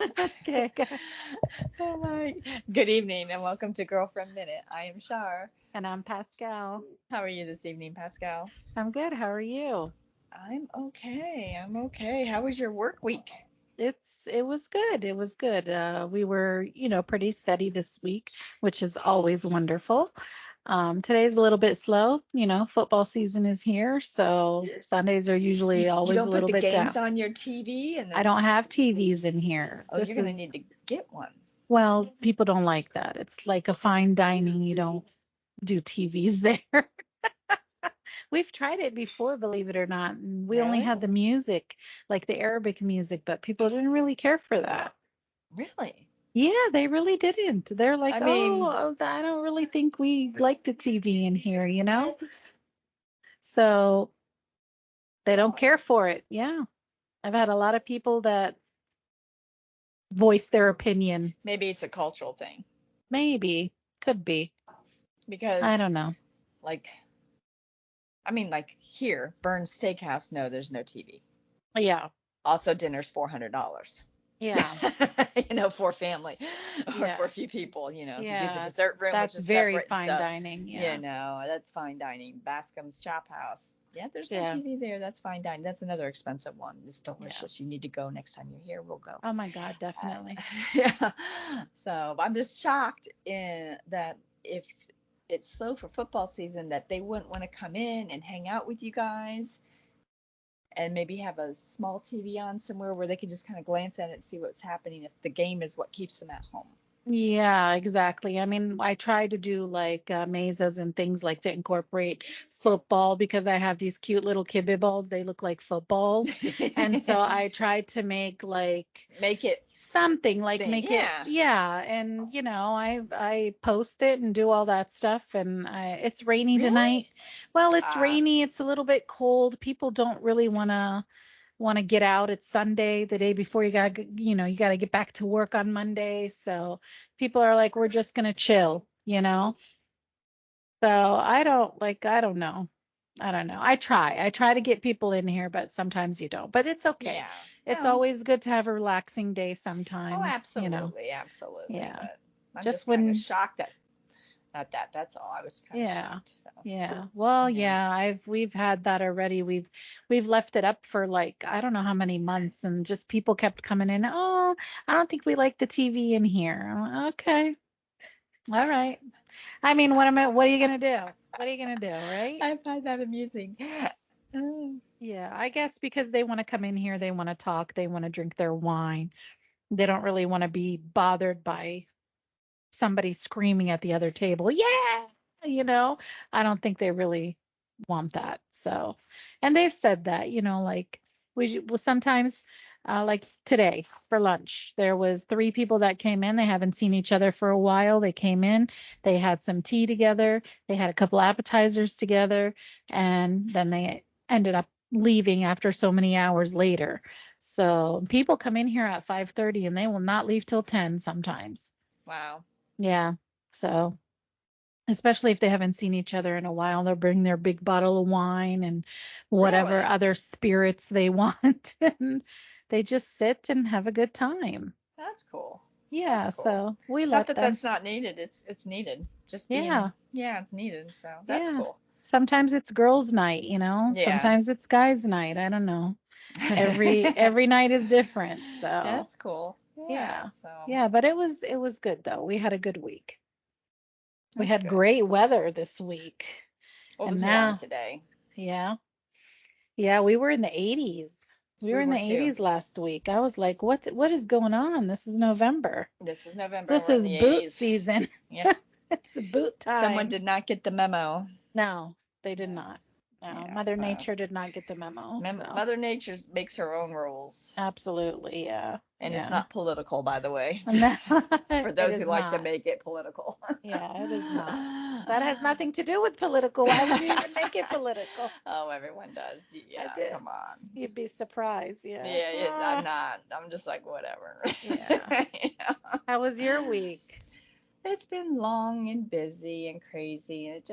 Okay, good. Oh my. Good evening and welcome to Girlfriend Minute. I am Shar. And I'm Pascal. How are you this evening, Pascal? I'm good. How are you? I'm okay. I'm okay. How was your work week? It was good. It was good. We were, pretty steady this week, which is always wonderful. Today's a little bit slow. Football season is here, so Sundays are You, usually you always a don't put little the bit games down. on your TV and I then, don't have TVs in here. oh, you're This gonna is, need to get one. well, people don't like that. It's like a fine dining. You don't do TVs there. We've tried it before, believe it or not. And we only Really? had the music, like the Arabic music, but people didn't really care for that. Really? Yeah, they really didn't. They're like, I mean, oh, I don't really think we like the TV in here. So they don't care for it. Yeah. I've had a lot of people that voice their opinion. maybe it's a cultural thing Maybe, could be. I because, don't know. like, like here, Burns Steakhouse, no, there's no TV. Yeah. Also, dinner's $400. Yeah. For family or for Yeah. a few people, if you do the Yeah. dessert room, which That's is very separate and fine stuff, dining. Yeah. that's fine dining. Bascom's Chop House. Yeah, there's no Yeah. TV there. That's fine dining. That's another expensive one. It's Yeah. delicious. You need to go next time you're here. We'll go. Oh my God, definitely. Yeah. So I'm just shocked in that if it's slow for football season, that they wouldn't want to come in and hang out with you guys and maybe have a small TV on somewhere where they can just kind of glance at it and see what's happening if the game is what keeps them at home. Yeah, exactly. I mean, I try to do like mazes and things like to incorporate football because I have these cute little kibbie balls. They look like footballs. And so I try to make like Make it something like thing. make it, Yeah. yeah. And I post it and do all that stuff. And it's rainy Really? tonight. Well, it's Ah, rainy. It's a little bit cold. People don't really want to get out. It's Sunday, the day before you got to get back to work on Monday. So people are like, we're just going to chill. So I don't know. I don't know. I try to get people in here, but sometimes you don't. But it's okay. yeah. It's No. always good to have a relaxing day Oh, sometimes. absolutely, absolutely. Yeah. But I'm Just just kind of when, shocked at that. That's all. I was kind of yeah. shocked. So, Yeah. Well, yeah. yeah, we've had that already. We've left it up for like I don't know how many months and just people kept coming in. Oh, I don't think we like the TV in here. I'm like, okay. All right. I mean, what are you gonna do? What are you gonna do, right? I find that amusing. Oh, Yeah, I guess because they want to come in here, they want to talk, they want to drink their wine. They don't really want to be bothered by somebody screaming at the other table. Yeah, you know, I don't think they really want that. So, and they've said that, like well, sometimes, like today for lunch, there was three people that came in. They haven't seen each other for a while. They came in, they had some tea together, they had a couple appetizers together, and then they ended up leaving after so many hours later. So people come in here at 5:30 and they will not leave till 10 sometimes. wow. Yeah. So, especially if they haven't seen each other in a while, they'll bring their big bottle of wine and whatever Really? other spirits they want. And they just sit and have a good time. That's cool. That's Yeah. cool. So we Not let that them. that's not needed. It's needed. Just being, Yeah. yeah, it's needed. So that's Yeah. cool. Sometimes it's girls' night. Yeah. Sometimes it's guys' night. I don't know. Every night is different. So That's cool. Yeah. yeah. So Yeah. But it was good though. We had a good week. We that's had good. great weather this week. Well, it And was warm now, today. yeah. Yeah, we were in the 80s. We were We in the were too. 80s last week. I was like, what is going on? This is November. This is November and This we're in is the boot 80s. season. Yep. It's boot Someone time. did not get the memo. No, they did Yeah. not. No, Yeah. Mother So Nature did not get the memo. So, Mother Nature makes her own rules. absolutely, yeah. And it's Yeah. not political, by the way, No, for it those who is like to not. make it political. Yeah, it is not. That has nothing to do with political. Why would you even make it political? Oh, everyone does. I Yeah, did. come on. You'd be surprised, yeah. Yeah, yeah, I'm not. I'm just like, whatever. Yeah. Yeah. How was your week? It's been long and busy and crazy, and it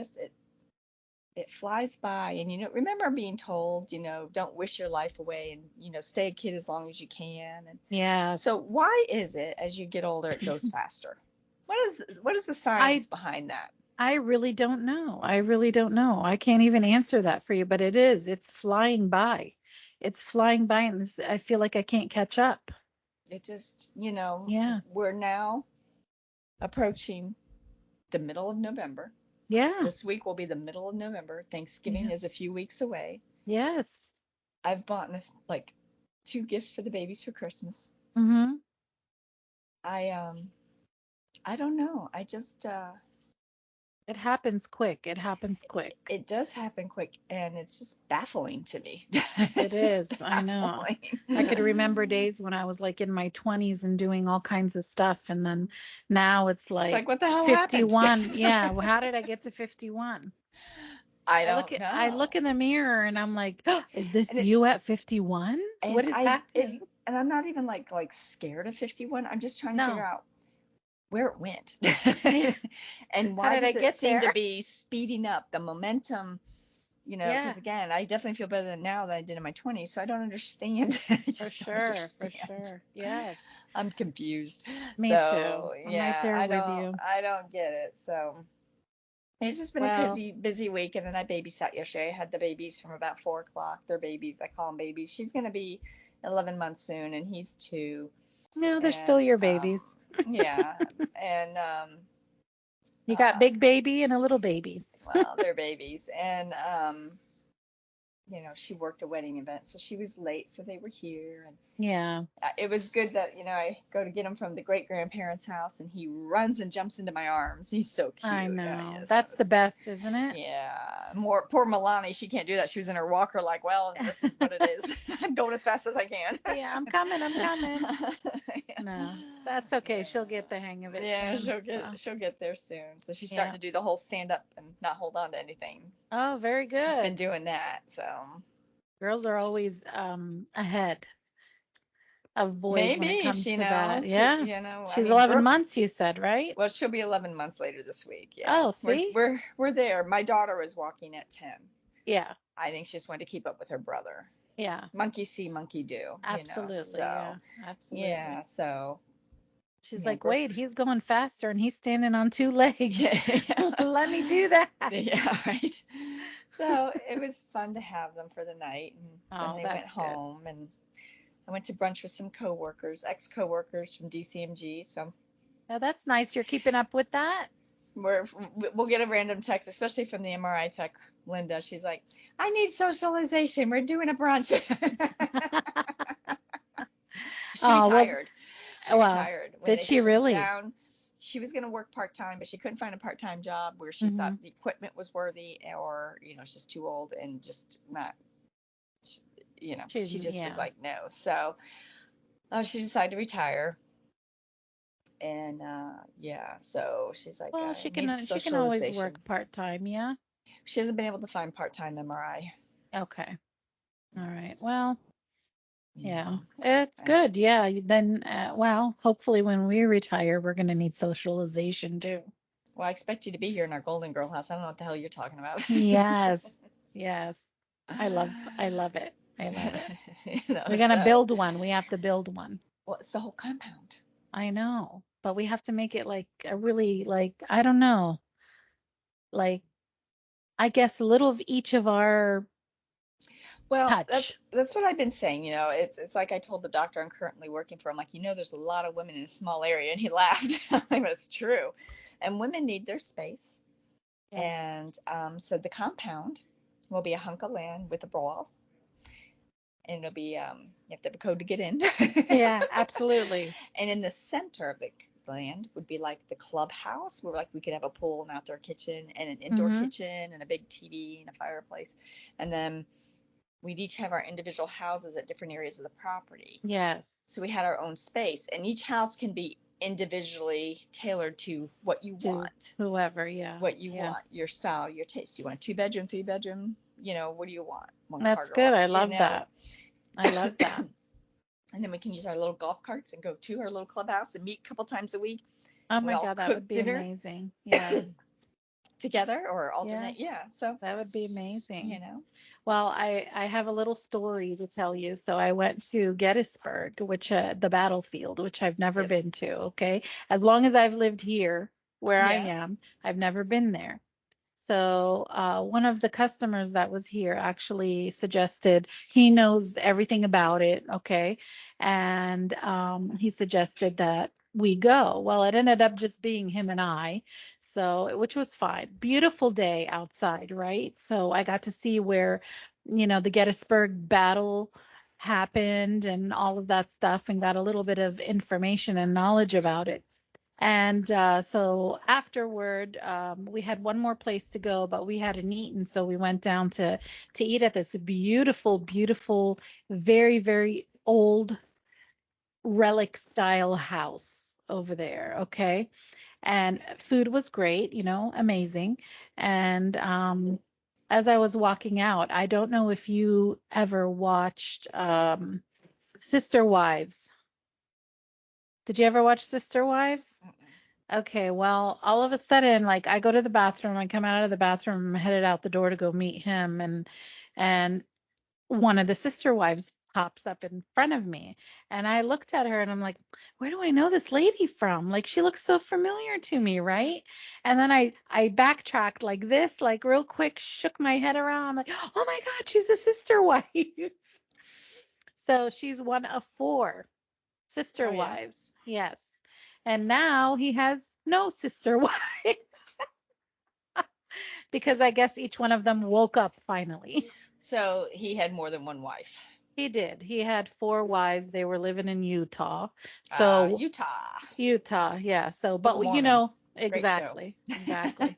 it flies by. And, remember being told, don't wish your life away and, stay a kid as long as you can. And Yes. so why is it as you get older, it goes faster? What is the science behind that? I really don't know. I really don't know. I can't even answer that for you, but it is. It's flying by. It's flying by, and I feel like I can't catch up. It just, Yeah. we're now approaching the middle of November. Yeah. This week will be the middle of November. Thanksgiving is a few weeks away. Yes. I've bought like 2 gifts for the babies for Christmas. Mm-hmm. I don't know. I just It happens quick. It happens quick. It does happen quick, and it's just baffling to me. It is. I know. I could remember days when I was like in my 20s and doing all kinds of stuff, and then now it's like what the hell 51. happened? Yeah. Well, how did I get to 51? I don't know. I look in the mirror and I'm like, oh, is this you at 51? What is happening? And I'm not even like scared of 51. I'm just trying to figure out where it went. And why does it seem to be speeding up the momentum, because again, I definitely feel better now than I did in my 20s, so I don't understand. For sure. Yes. I'm confused. Me too. I'm right there with you. I don't get it. So it's just been a busy week, and then I babysat yesterday. I had the babies from about 4 o'clock. They're babies. I call them babies. She's going to be 11 months soon, and he's 2. No, they're still your babies. Yeah. And you got big baby and a little babies. Well, they're babies. And she worked a wedding event, so she was late, so they were here. And yeah, it was good that I go to get him from the great grandparents' house, and he runs and jumps into my arms. He's so cute. I know. That's the best, isn't it? Yeah. Poor Milani, she can't do that. She was in her walker, like, well, this is what it is. I'm going as fast as I can. Yeah, I'm coming. No, that's okay. She'll get the hang of it. Yeah, she'll get there soon. So she's starting to do the whole stand up and not hold on to anything. Oh, very good. She's been doing that. So girls are always ahead of boys when it comes to that. Yeah. She's 11 months, you said, right? Well, she'll be 11 months later this week. Yeah. Oh, see? We're there. My daughter was walking at 10. Yeah. I think she just wanted to keep up with her brother. Yeah. Monkey see, monkey do. Absolutely. Yeah. Absolutely. Yeah. So she's like, wait, he's going faster and he's standing on 2 legs. Let me do that. Yeah, right. So it was fun to have them for the night, and then they went home, and I went to brunch with some ex-coworkers from DCMG. So now that's nice. You're keeping up with that? We'll get a random text, especially from the MRI tech, Linda. She's like, I need socialization. We're doing a brunch. She retired. She retired. Did she really? She was going to work part-time, but she couldn't find a part-time job where she thought the equipment was worthy, or, she's just too old and just not, she just was like, no. So she decided to retire. And so she's like, well, she can always work part-time. Yeah. She hasn't been able to find part-time MRI. Okay. All right. Well, yeah, it's good. Yeah. Then, hopefully when we retire, we're going to need socialization too. Well, I expect you to be here in our Golden Girl house. I don't know what the hell you're talking about. Yes. Yes. I love it. I love it. We're going to build one. We have to build one. Well, it's the whole compound. I know, but we have to make it like a really, like, I don't know, like, I guess a little of each of our touch. That's what I've been saying. It's like I told the doctor I'm currently working for. I'm like, there's a lot of women in a small area, and he laughed. It's true, and women need their space. Yes. And so the compound will be a hunk of land with a brawl, and it'll be you have to have a code to get in. Yeah, absolutely. And in the center of the land would be like the clubhouse, where like we could have a pool, an outdoor kitchen, and an indoor kitchen, and a big TV and a fireplace, and then we'd each have our individual houses at different areas of the property. Yes. So we had our own space, and each house can be individually tailored to what you want. Whoever, yeah. What you want, your style, your taste. You want a 2-bedroom, 3-bedroom? What do you want? That's good. I love that. I love that. And then we can use our little golf carts and go to our little clubhouse and meet a couple times a week. Oh my God, that would be amazing. Yeah. together or Yeah, alternate. Yeah. So, that would be you amazing. know. Well, I have a little story to tell you. So I went to Gettysburg, which the battlefield, which I've never Yes. been to. Okay, as long as I've lived here where I Yeah. am, I've never been there. So one of the customers that was here actually suggested he knows everything about it, okay, and he suggested that we go. Well, it ended up just being him and I, so which was fine. Beautiful day outside, right? So I got to see where, the Gettysburg battle happened and all of that stuff, and got a little bit of information and knowledge about it. And so afterward, we had one more place to go, but we hadn't eaten, so we went down to eat at this beautiful, beautiful, very, very old relic style house over there. Okay, and food was great, amazing. And as I was walking out, I don't know if you ever watched Sister Wives. Did you ever watch Sister Wives? Mm-mm. Okay, well, all of a sudden, like I go to the bathroom, I come out of the bathroom, I'm headed out the door to go meet him, and one of the sister wives pops up in front of me, and I looked at her and I'm like, where do I know this lady from? Like she looks so familiar to me, right? And then I backtracked like this, like real quick, shook my head around, I'm like, oh my God, she's a sister wife. So she's one of four sister Oh yeah. wives. Yes. And now he has no sister wives because I guess each one of them woke up finally. So he had more than one wife. He did. He had four wives. They were living in Utah. So Utah. Utah, yeah. So, Book of but Mormon. Great show. exactly, exactly.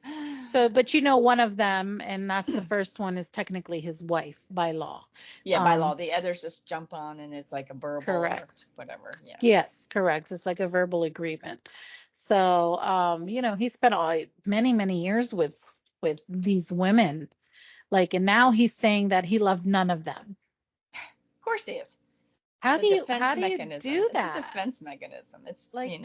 So, but one of them, and that's the first one, is technically his wife by law. Yeah, by law. The others just jump on and it's like a verbal or Correct. whatever. Yeah. Yes, correct. It's like a verbal agreement. So, he spent many, many years with these women. Like, and now he's saying that he loved none of them. Of course he is. How The do you defense how do you mechanism. do It's a that? defense mechanism. It's, Like,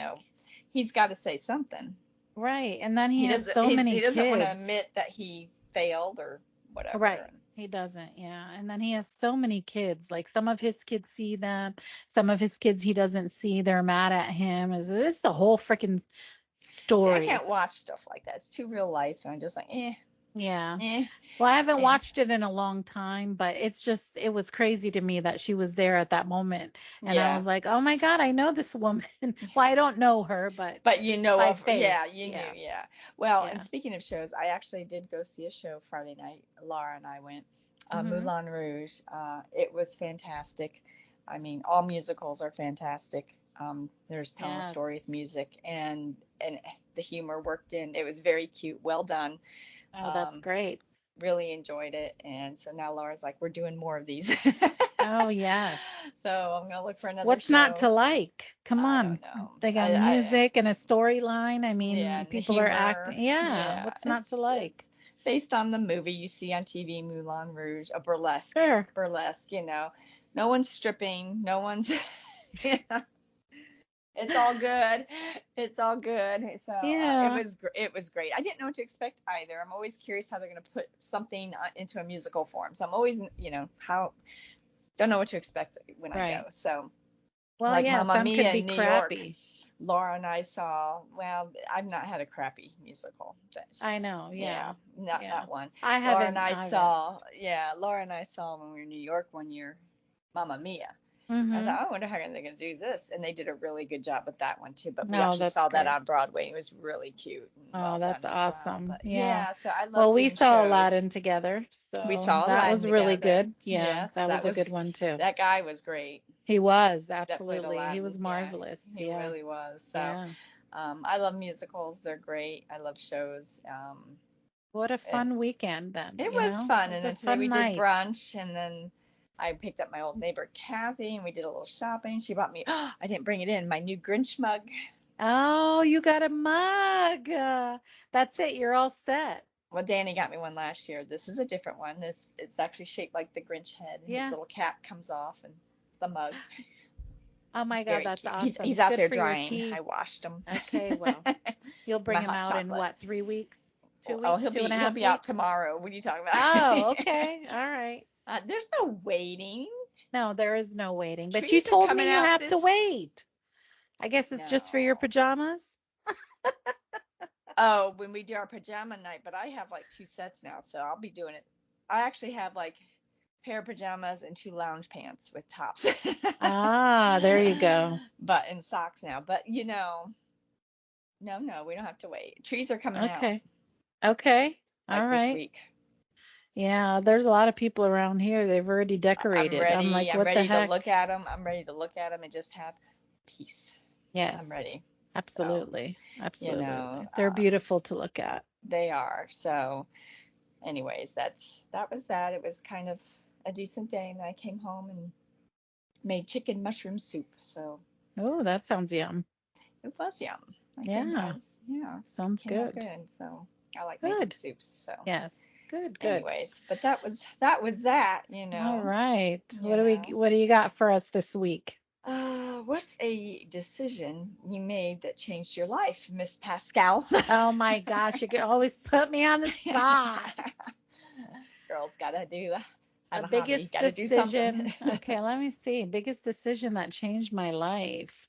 he's got to say something. right. And then he He has doesn't so he's, many he doesn't want to kids. admit that he failed or Right. whatever. He doesn't, yeah. And then he has so many kids. Like some of his kids see them, some of his kids he doesn't see. They're mad at him. It's the whole freaking See, I story. can't watch stuff like that. It's too real life, and I'm just like, Yeah. eh, Well, I haven't eh. watched it in a long time, but it was crazy to me that she was there at that moment. And I Yeah. was like, oh my God, I know this woman. Well, I don't know her, but But you know by of, face. yeah, you knew, Yeah. yeah. Well, and Yeah. speaking of shows, I actually did go see a show Friday night. Laura and I went, Hmm. Moulin Rouge. It was fantastic. I mean, all musicals are fantastic. There's telling a Yes. story with music, and the humor worked in. It was very cute, well done. Oh, that's Um, great. really enjoyed it, and so now Laura's like, we're doing more of these. Oh, yes. So I'm gonna look for another What's not to show. like? Come I on. don't know. They got I music and a storyline. I Yeah, mean, and the people are humor. acting. Yeah. Yeah, What's not to like? it's based on the movie you see on TV, Moulin Rouge, a burlesque, Sure. burlesque. No one's stripping, no one's. Yeah, it's all good. It's all good. So Yeah. it was great. I didn't know what to expect either. I'm always curious how they're going to put something into a musical form. So I'm always, how don't know what to expect when I go. Right. So Well, like yeah, Mamma some could Mia be in New York. crappy. Laura and I saw, well, I've not had a crappy musical. I know. Yeah, Yeah. not Yeah. that one. I haven't either. Laura and I saw when we were in New York one year, Mamma Mia. I Mm-hmm. thought, oh, I wonder how they're going to do this. And they did a really good job with that one too. But we No, actually that's saw that great. on Broadway. It was really cute and Oh, well done that's as well. awesome. But Yeah. yeah, so I love Well, we seeing saw shows. Aladdin together, We so saw that Aladdin was really together. good. Yeah, Yes, that was a good one too. that guy was great He was, that played absolutely. He Aladdin. was Yeah, marvelous. he Yeah. really was. So Yeah. I love musicals. They're great. I love shows. What a And fun weekend then, it you was know? It fun. was And a then today we fun did night. brunch, and then I picked up my old neighbor Kathy, and we did a little shopping. She bought me. Oh, I didn't bring it in. My new Grinch mug. Oh, you got a mug. That's it. You're all set. Well, Danny got me one last year. This is a different one. It's actually shaped like the Grinch head, and his Yeah. little cap comes off, and it's the mug. Oh my It's God, very that's cute. awesome. He's out Good there for your drying. tea. I washed him. Okay, well, you'll bring My him hot out in chocolate. what, 3 weeks? 2 Oh, weeks, two and a he'll half be out weeks? tomorrow. What are you talking about? Oh, okay. All right. There's no waiting. No, there is no waiting. But you Trees are told coming me you out have to this. wait. I guess it's just for your No. pajamas. Oh, when we do our pajama night, but I have like 2 sets now, so I'll be doing it. I actually have like a pair of pajamas and 2 lounge pants with tops. Ah, there you go. But in socks now. But no, we don't have to wait. Trees are coming out Okay. Okay. All like this right. week. Yeah, there's a lot of people around here. They've already I'm decorated. I'm ready. like, I'm what the ready to heck? look at them. I'm ready to look at them and just have peace. I'm Yes, ready. So, absolutely. you know, Absolutely. They're beautiful to look at. they are. So, anyways, that was that. It was kind of a decent day, and then I came home and made chicken mushroom soup. So Oh, that sounds yum. it was yum. Yeah, Yeah, sounds came out good. good. So I like making Good. soups. So, Yes. Good, good. anyways, but that was that. All right. You know. What do you got for us this week? What's a decision you made that changed your life, Miss Pascal? Oh my gosh, you can always put me on the spot. Girls gotta A have a hobby, biggest gotta do something. decision. Okay, let me see. Biggest decision that changed my life.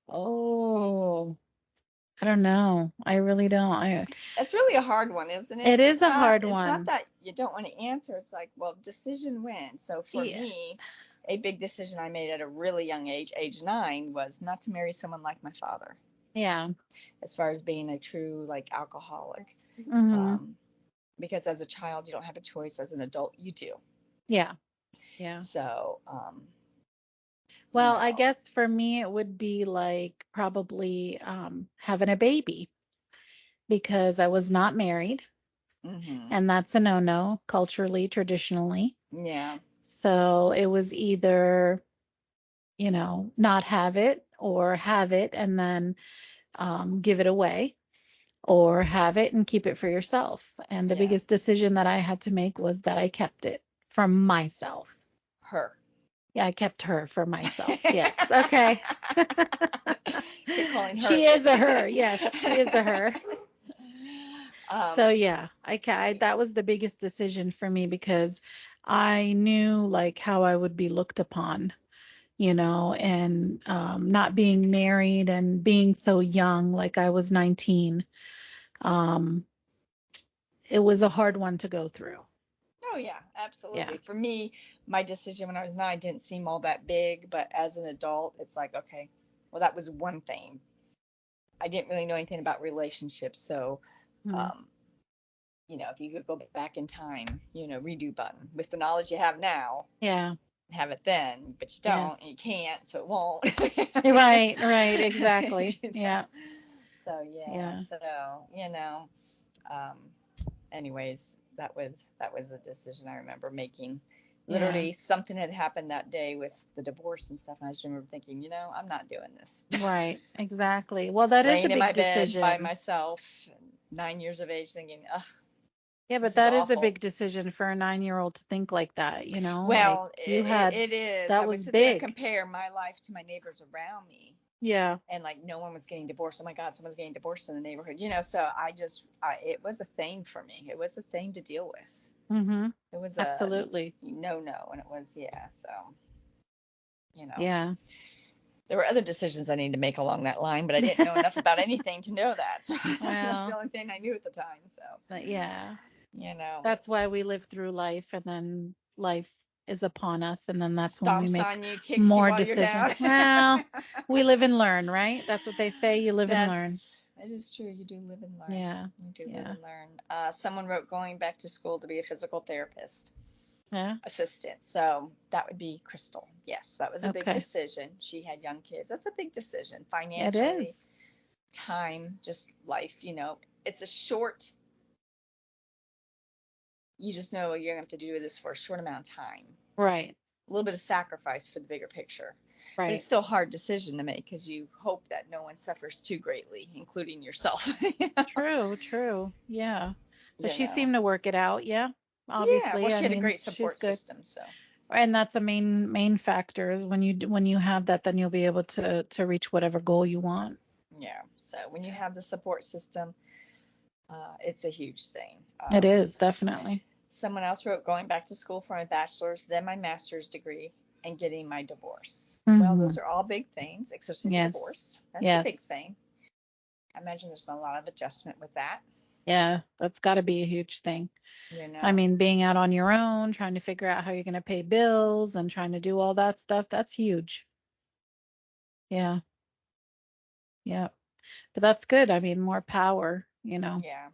Oh, I don't know. I really don't. It's really a hard one, isn't it? It is a hard It's not one. that you don't want to answer. It's like, well, decision when. So for Yeah. me, a big decision I made at a really young age 9, was not to marry someone like my father, Yeah. as far as being a true like alcoholic. Hmm. Um, because as a child, you don't have a choice. As an adult, you do. Yeah. Yeah. So, you Well, I know, guess for me it would be like probably having a baby because I was not married, hmm and that's a no-no culturally, traditionally. yeah, So it was either, not have it or have it and then give it away or have it and keep it for yourself. And the yeah, biggest decision that I had to make was that I kept it for myself. her. Yeah, I kept her for myself. Yes. Okay. You're calling her She is a her. it. Yes, she is a her. So um, yeah, that was the biggest decision for me because I knew like how I would be looked upon, and not being married and being so young, like I was 19. Um, it was a hard one to go through. oh yeah, Yeah. absolutely. For me, my decision when I was 9 didn't seem all that big, but as an adult, it's like, okay, well, that was one thing. I didn't really know anything about relationships, so Mm. um, if you could go back in time, redo button with the knowledge you have now, Yeah. have it then, but you don't and Yes. you can't, so it won't. Right, right, exactly. You know? Yeah. So yeah, Yeah. um, anyways, that was a decision I remember making. Yeah. Literally, something had happened that day with the divorce and stuff, and I just remember thinking, I'm not doing this. Right. Exactly. Well, that is a Laying in my big bed by decision. myself, 9 years of age, thinking, ugh, Yeah, this but is that is a awful. big decision for a 9-year-old to think like that, like Well, you had, it is. that I would was sit there and big. compare my life to my neighbors around me, Yeah. and like no one was getting divorced. Oh my God, someone's getting divorced in the neighborhood, So it was a thing for me. It was a thing to deal with. Mm-hmm. It was a Absolutely. no, and it was, yeah. So, you know, Yeah. there were other decisions I needed to make along that line, but I didn't know enough about anything to know that. So that's the Well, only thing I knew at the time. So, but yeah. you know, That's why we live through life and then life is upon us and then that's when we stomps make on you, kicks you more while you're decisions. down. Well, we live and learn, right? That's what they say, you live and learn. It is true. You do live and learn. Yeah. You do live Yeah. and learn. Someone wrote going back to school to be a physical therapist Yeah. assistant. So that would be Crystal. Yes, that was a big Okay. decision. She had young kids. That's a big decision It financially, is. time, just life. It's a short, you just know you're going to have to do this for a short amount of time. Right. A little bit of sacrifice for the bigger picture. But it's Right. still a hard decision to make because you hope that no one suffers too greatly, including yourself. True, true. Yeah. But you she know. seemed to work it out. Yeah. Yeah, well, Obviously. I she had a mean, great she's support good. system, so And that's a main factor is when you have that, then you'll be able to reach whatever goal you want. yeah. So when you have the support system, It's a huge thing. It is, definitely. Someone else wrote going back to school for my bachelor's, then my master's degree, and getting my divorce. Well, Hmm. those are all big things, especially the Yes. divorce. That's a big Yes. thing. I imagine there's a lot of adjustment with that, Yeah, that's got to be a huge thing. you I know. mean, being out on your own, trying to figure out how you're going to pay bills and trying to do all that stuff, that's huge. Yeah. Yeah. But that's good. I mean, more power. Yeah,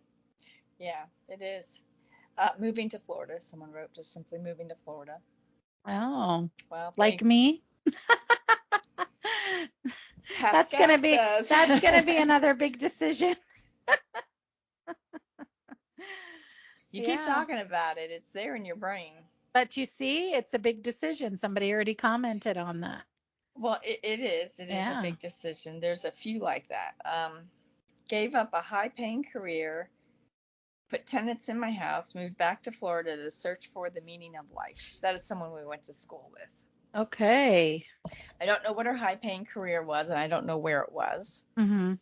yeah, it is. Moving to Florida, someone wrote, just simply moving to Florida. Oh, Well, like me? That's Pascal gonna be says. that's gonna be another big decision. You keep Yeah. talking about it, it's there in your brain. But you see, it's a big decision. Somebody already commented on that. Well, it is. It is a Yeah. big decision. There's a few like that. Gave up a high-paying career, put tenants in my house, moved back to Florida to search for the meaning of life. That is someone we went to school with. Okay. I don't know what her high-paying career was, and I don't know where it was. Mhm.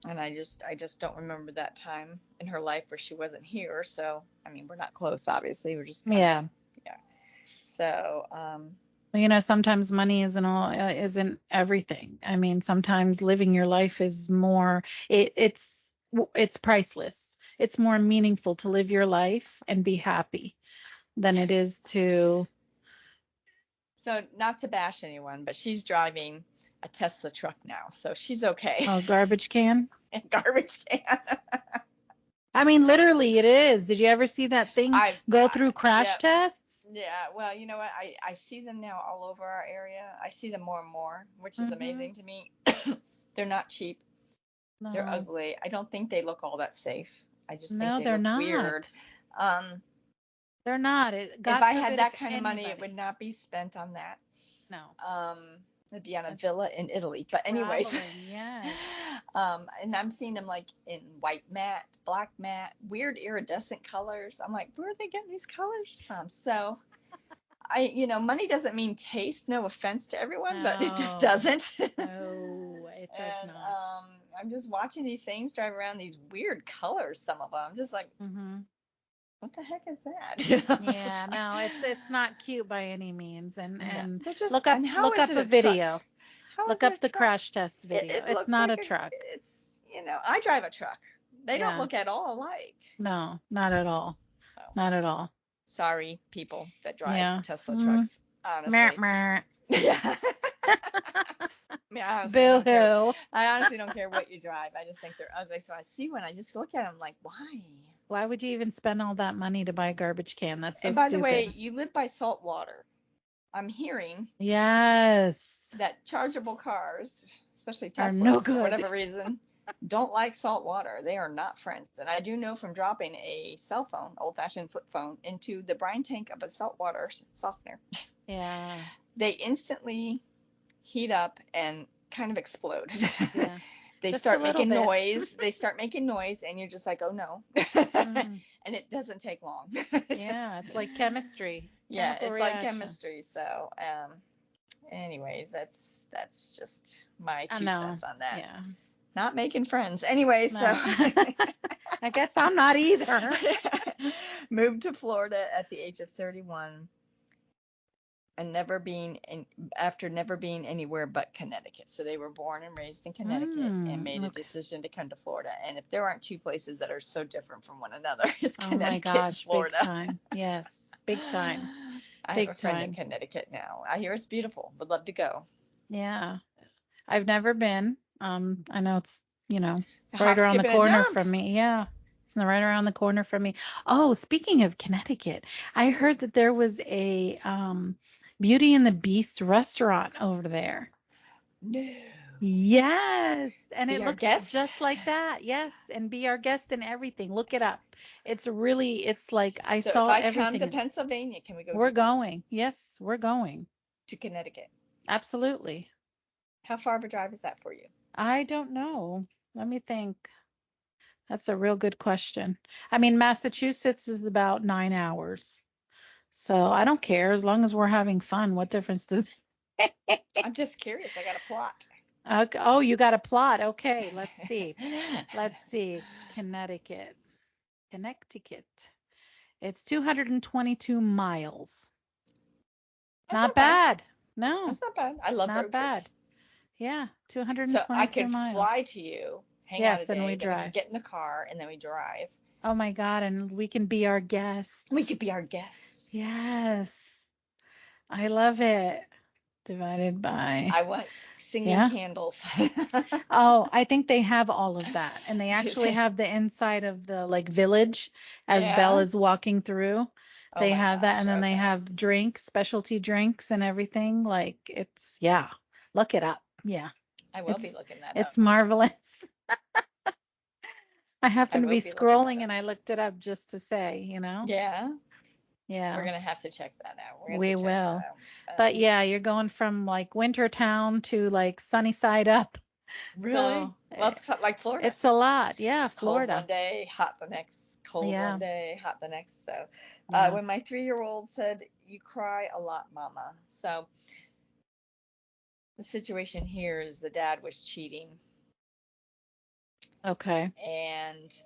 And I just don't remember that time in her life where she wasn't here. So, I mean, we're not close, obviously. We're just kind of, Yeah. yeah. So, Well, sometimes money isn't everything. I mean, sometimes living your life is more it's priceless. It's more meaningful to live your life and be happy than it is to so not to bash anyone, but she's driving a Tesla truck now, so she's okay. a garbage can. Garbage can. I mean, literally it is. Did you ever see that thing go through crash Yep. tests? Yeah, well, you know what? I see them now all over our area. I see them more and more, which is Mhm. amazing to me. They're not cheap. They're No. ugly. I don't think they look all that safe. I just think No, they they're look weird. not. Um, They're not. if God I had forbid if that kind of money, it would anybody. not be spent on that. No. It'd be on a That's villa in Italy. But anyways, traveling. Yes. and I'm seeing them like in white matte, black matte, weird iridescent colors. I'm like, where are they getting these colors from? So money doesn't mean taste. No offense to everyone, but it just No. doesn't. No, it does And not. I'm just watching these things drive around these weird colors. Some of them, I'm just like, Mhm. what the heck is that? It's Yeah, just like, no, it's not cute by any means. And no, and they're just. look up And how look is up it a a truck? video. How is Look it a up the truck? crash test video. It It's looks not a like truck. I drive a truck. They don't Yeah. look at all alike. No, not at all. So, Not at all. sorry, people that drive Yeah. Tesla Mm. trucks. Meh, Honestly. meh. Yeah. I mean, I honestly Boo don't care. hoo. I honestly don't care what you drive. I just think they're ugly. So I see one, I just look at them like, why? Why would you even spend all that money to buy a garbage can? That's so And by the way, stupid. you live by salt water. I'm hearing Yes. that chargeable cars, especially Are no Teslas, for good. whatever reason, don't like salt water. They are not friends. And I do know from dropping a cell phone, old-fashioned flip phone, into the brine tank of a saltwater softener, Yeah. they instantly heat up and kind of explode. Yeah. They Just a start little making bit. noise. They start making noise, and you're just like, oh no. Mm. And it doesn't take long. It's just, Yeah, it's like chemistry, yeah, chemical it's like reaction. chemistry. So, anyways, that's just my I two know. cents on that. Yeah. Not making friends. Anyway, so No. I guess I'm not either. moved to Florida at the age of 31 and after never being anywhere but Connecticut. So they were born and raised in Connecticut and made a Okay. decision to come to Florida. And if there aren't two places that are so different from one another, it's Oh my Connecticut and gosh, big Florida. time. Yes, big time. I have a Big friend in time. Connecticut now. I hear it's beautiful. Would love to go. Yeah. I've never been. I know it's, A right hop, around skip, the and a corner jump. from me. Yeah. It's right around the corner from me. Oh, speaking of Connecticut, I heard that there was a Beauty and the Beast restaurant over there. No. Yes, and Be it our looks guest. just like that. Yes, and be our guest and everything. Look it up. It's like I So if saw I come to everything. Pennsylvania, can we go We're do that? going. Yes, we're going. To Connecticut. Absolutely. How far of a drive is that for you? I don't know. Let me think. That's a real good question. I mean, Massachusetts is about 9 hours. So I don't care as long as we're having fun. What difference does it? I'm just curious. I got a plot. Okay. Oh, you got a plot. Okay, let's see. Let's see. Connecticut. Connecticut. It's 222 miles. That's Not not bad. bad. No, That's not bad. I love not road trips. bad. Yeah, So I 222 could miles. fly to you, hang out a Yes, and day, we then we could drive. get in the car and then we drive. Oh my God, and we can be our guests. We could be our guests. Yes, I love it. Divided by. I want singing Yeah. candles. Oh, I think they have all of that. And they Do actually they? have the inside of the like village as Belle Yeah. is walking through. Oh They my have that, gosh. and then they Okay. have drinks, specialty drinks and everything. Like it's yeah. Look it up. Yeah. I will be It's looking that up. it's marvelous. I I happened to will be be looking that scrolling up. and I looked it up just to say, Yeah. We're Yeah, gonna have to check that out. We're gonna have we to check will. that out. But yeah, you're going from like winter town to like sunny side up. Really? So Well, it's like Florida. it's a lot. Yeah, Cold one Florida. day, hot the next. Cold Yeah. one day, hot the next. So, Yeah. when my 3-year-old said, "You cry a lot, Mama." So the situation here is the dad was cheating, Okay. and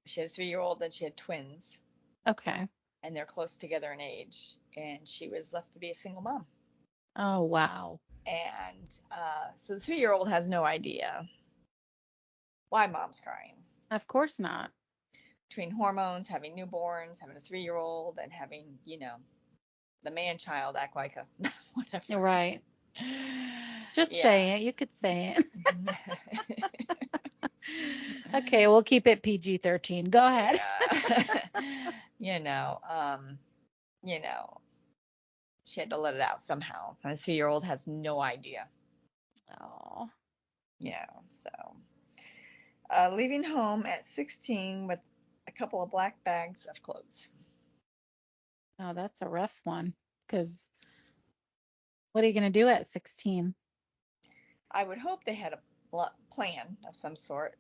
she had a 3-year-old, then she had twins, Okay. and they're close together in age, and she was left to be a single mom. Oh, wow. And so the 3-year-old has no idea why mom's crying. Of course not. Between hormones, having newborns, having a 3-year-old, and having, the man child act like a whatever. You're right. Just Yeah. say it. You could say it. Okay, we'll keep it PG-13. Go ahead. Yeah. She had to let it out somehow. And the 3-year-old has no idea. Oh. Yeah. So, leaving home at 16 with a couple of black bags of clothes. Oh, that's a rough one. Because what are you going to do at 16? I would hope they had a plan of some sort.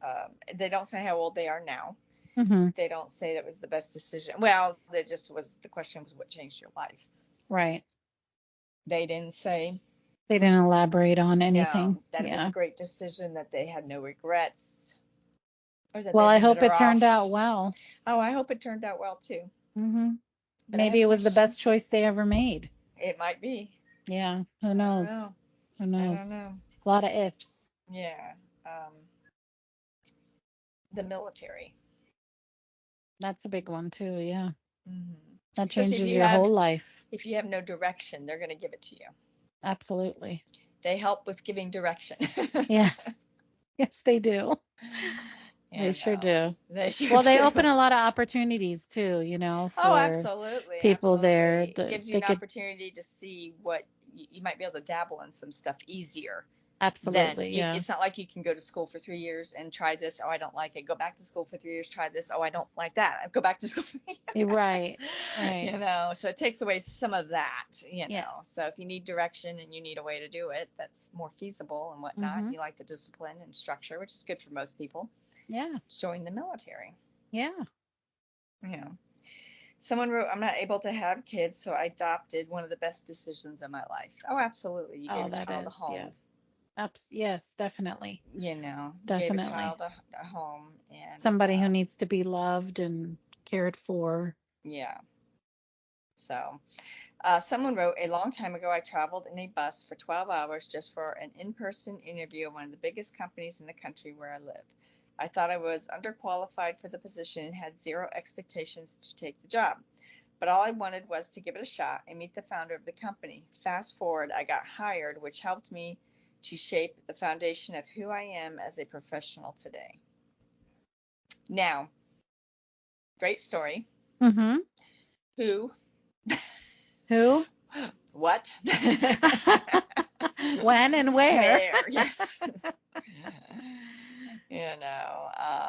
They don't say how old they are now. Mm-hmm. They don't say that was the best decision. Well, the question was what changed your life. Right. They didn't say. They didn't elaborate on anything. No, that it was a great decision, that they had no regrets. Or that Well, they'd I be hope better it turned off. out well. Oh, I hope it turned out well too. Mm-hmm. But Maybe it was the best choice they ever made. It might be. Yeah. Who knows? Who knows? I don't know. A lot of ifs. Yeah. The military. That's a big one too. Yeah. Mm-hmm. That changes your whole life. If you have no direction, they're going to give it to you. Absolutely. They help with giving direction. Yes. Yes, they do. They sure do. Well, they open a lot of opportunities too, for absolutely. people there. It gives you an opportunity to see what you might be able to dabble in some stuff easier. Absolutely, yeah. It's not like you can go to school for 3 years and try this. Oh, I don't like it. Go back to school for 3 years. Try this. Oh, I don't like that. Go back to school. Right. So it takes away some of that, Yes. So if you need direction and you need a way to do it that's more feasible and whatnot, Mm-hmm. you like the discipline and structure, which is good for most people. Yeah. Join the military. Yeah. Yeah. Someone wrote, "I'm not able to have kids, so I adopted. One of the best decisions of my life." Oh, absolutely. You gave a child a home. Yes. Yes, definitely. Definitely. Gave a child a home, and somebody who needs to be loved and cared for. Yeah. So, someone wrote, "A long time ago, I traveled in a bus for 12 hours just for an in-person interview at one of the biggest companies in the country where I live. I thought I was underqualified for the position and had zero expectations to take the job. But all I wanted was to give it a shot and meet the founder of the company. Fast forward, I got hired, which helped me to shape the foundation of who I am as a professional today." Now, great story. Mm-hmm. Who? What? When and where? Yes.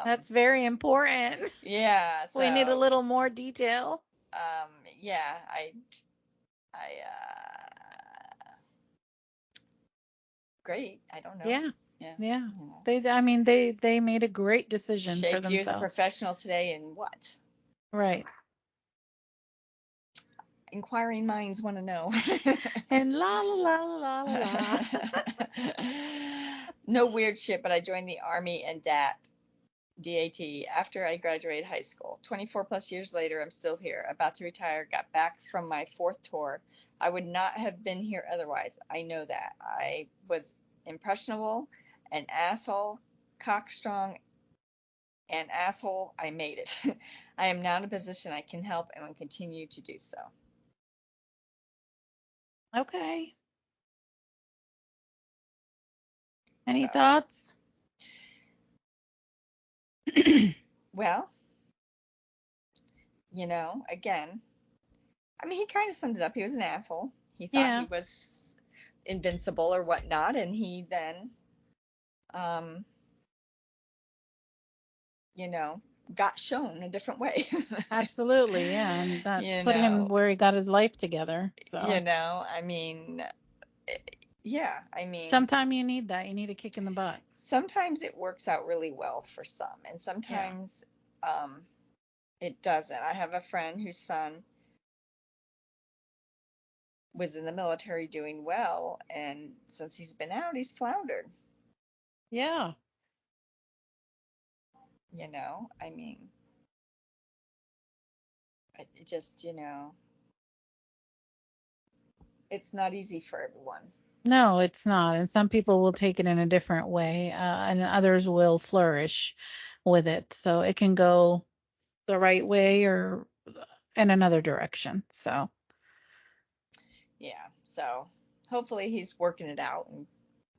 That's very important. Yeah. So, we need a little more detail. Yeah. Great. I don't know. Yeah. They made a great decision for themselves. Shape you as a professional today in what? Right. Inquiring minds want to know. And la la la la la. No weird shit, but I joined the army and DAT, after I graduated high school. 24 plus years later, I'm still here, about to retire, got back from my 4th tour. I would not have been here otherwise. I know that. I was impressionable, an asshole, cockstrong, and asshole. I made it. I am now in a position I can help and will continue to do so. Okay. Any So, thoughts? well, again, I mean, he kind of summed it up. He was an asshole. He thought he Yeah, was invincible or whatnot, and he then, um, you know, got shown a different way. absolutely. Yeah, and that you put him know, where he got his life together. you So know, I mean, eh, yeah, I mean, sometimes you need that. You need a kick in the butt. sometimes it works out really well for some, and Yeah. sometimes it doesn't. I have a friend whose son was in the military doing well, and since he's been out, he's floundered. Yeah. I mean, it just, it's not easy for everyone. No, it's not. And some people will take it in a different way, and others will flourish with it. So it can go the right way or in another direction. So, Yeah. So hopefully he's working it out and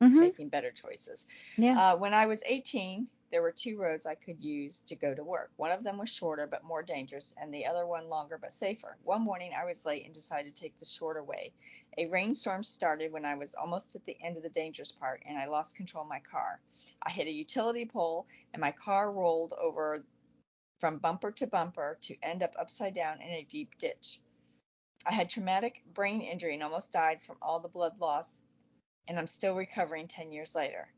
hmm, making better choices. yeah. When I was 18, there were 2 roads I could use to go to work. One of them was shorter but more dangerous, and the other one longer but safer. One morning I was late and decided to take the shorter way. A rainstorm started when I was almost at the end of the dangerous part, and I lost control of my car. I hit a utility pole, and my car rolled over from bumper to bumper to end up upside down in a deep ditch. I had traumatic brain injury and almost died from all the blood loss, and I'm still recovering 10 years later.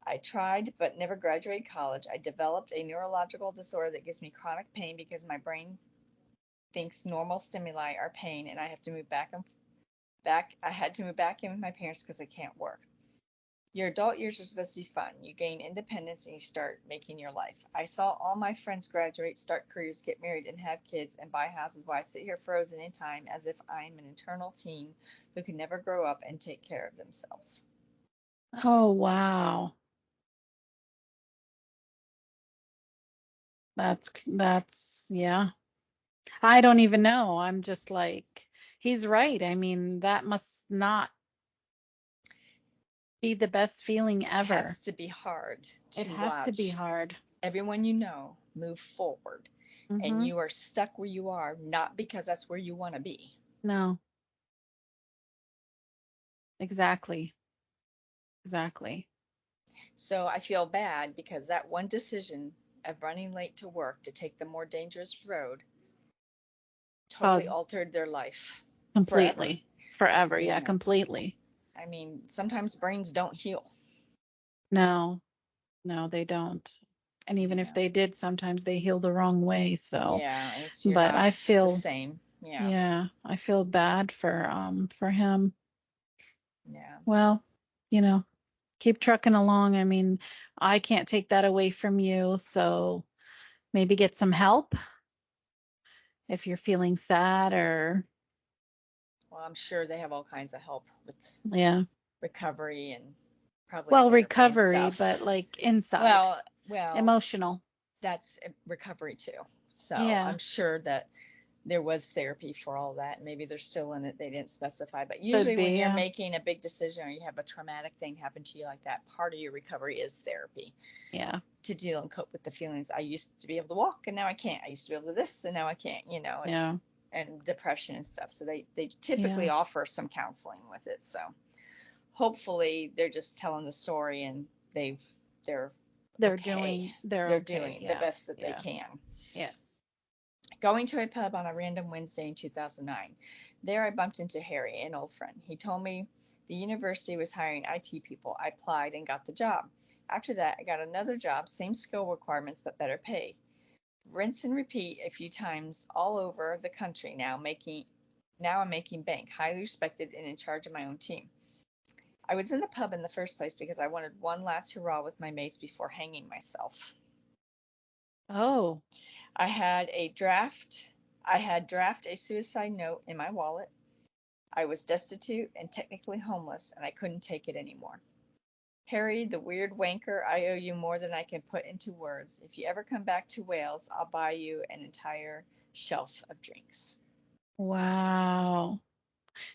I tried but never graduated college. I developed a neurological disorder that gives me chronic pain because my brain thinks normal stimuli are pain, and I have to move back and back. I had to move back in with my parents because I can't work. Your adult years are supposed to be fun. You gain independence and you start making your life. I saw all my friends graduate, start careers, get married, and have kids and buy houses while I sit here frozen in time as if I'm an eternal teen who can never grow up and take care of themselves. Oh, wow. Yeah. I don't even know. I'm just like, he's right. I mean, that must not be the best feeling It ever. has to be hard It to has to be watch hard. everyone move forward, and Hmm. you are stuck where you are, not because that's where you want to be. No, exactly. Exactly. So I feel bad because that one decision of running late to work to take the more dangerous road totally Cause altered their life forever. completely. Forever. You Yeah, know, completely. I mean, sometimes brains don't heal, No, no, they don't. And you even if know. they did, sometimes they heal the wrong way. So, Yeah, you're but I not the feel, same. Yeah, yeah, I feel bad for him. yeah. Well, you know, keep trucking along. I mean, I can't take that away from you. So maybe get some help if you're feeling sad or, Well, I'm sure they have all kinds of help with yeah. recovery and probably Well, therapy and recovery, stuff. but like inside, Well, well, emotional. that's recovery too. So Yeah, I'm sure that there was therapy for all that. Maybe they're still in it. They didn't specify. But could usually when be. you're Yeah. making a big decision or you have a traumatic thing happen to you like that, part of your recovery is therapy Yeah. to deal and cope with the feelings. I used to be able to walk and now I can't. I used to be able to this and now I can't. It's Yeah. and depression and stuff. So they Yeah. typically offer some counseling with it. So hopefully they're just telling the story and they're okay. They're They're okay. doing the Yeah. best that they Yeah. can. Yes. Going to a pub on a random Wednesday in 2009. There I bumped into Harry, an old friend. He told me the university was hiring IT people. I applied and got the job. After that, I got another job, same skill requirements but better pay. Rinse and repeat a few times all over the country now I'm making bank, highly respected and in charge of my own team. I was in the pub in the first place because I wanted one last hurrah with my mates before hanging myself. Oh, I had draft a suicide note in my wallet. I was destitute and technically homeless, and I couldn't take it anymore. Harry, the weird wanker, I owe you more than I can put into words. If you ever come back to Wales, I'll buy you an entire shelf of drinks. wow.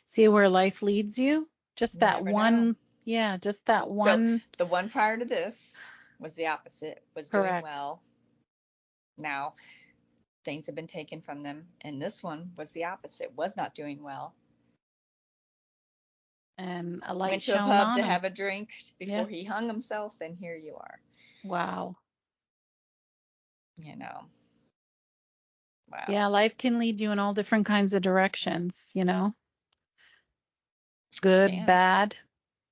See where life leads you? Just You that never know. one, yeah, just that So one. the one prior to this was the opposite, was doing Correct. well. Now things have been taken from them, and this one was the opposite, was not doing well. And a light Went to a shone pub on to him. have a drink Yeah. before he hung himself, and here you are. Wow. You know, wow. Yeah, life can lead you in all different kinds of directions, good, Can. bad,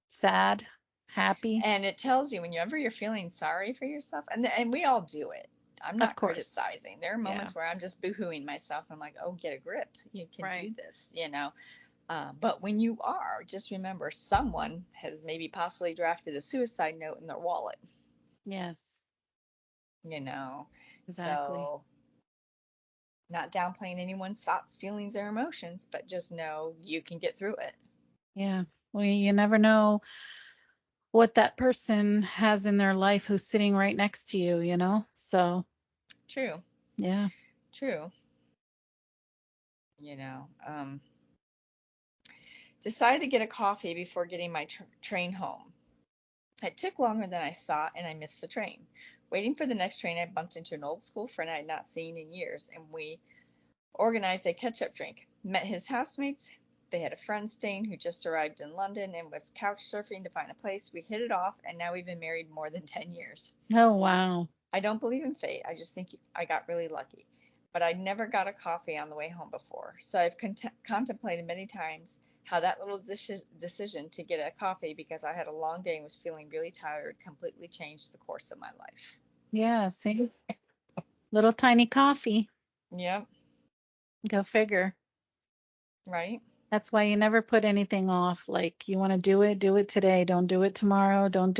sad, happy. And it tells you whenever you're feeling sorry for yourself, and we all do it. I'm Of not course. criticizing. There are Yeah. moments where I'm just boohooing myself. I'm like, oh, get a grip. You can Right. do this. But when you are, just remember someone has maybe possibly drafted a suicide note in their wallet, Yes. you know. Exactly. So, not downplaying anyone's thoughts, feelings, or emotions, but just know you can get through it. Yeah. Well, you never know what that person has in their life who's sitting right next to you. So, True, yeah. true. You know, decided to get a coffee before getting my train home. It took longer than I thought, and I missed the train. Waiting for the next train, I bumped into an old school friend I had not seen in years, and we organized a catch up drink. Met his housemates. They had a friend staying who just arrived in London and was couch surfing to find a place. We hit it off, and now we've been married more than 10 years. Oh, wow. I don't believe in fate. I just think I got really lucky. But I never got a coffee on the way home before. So I've contemplated many times how that little decision to get a coffee because I had a long day and was feeling really tired completely changed the course of my life. Yeah, see? Little tiny coffee. Yep, Go figure. right? That's why you never put anything off. Like you want to do it today. Don't do it tomorrow. Don't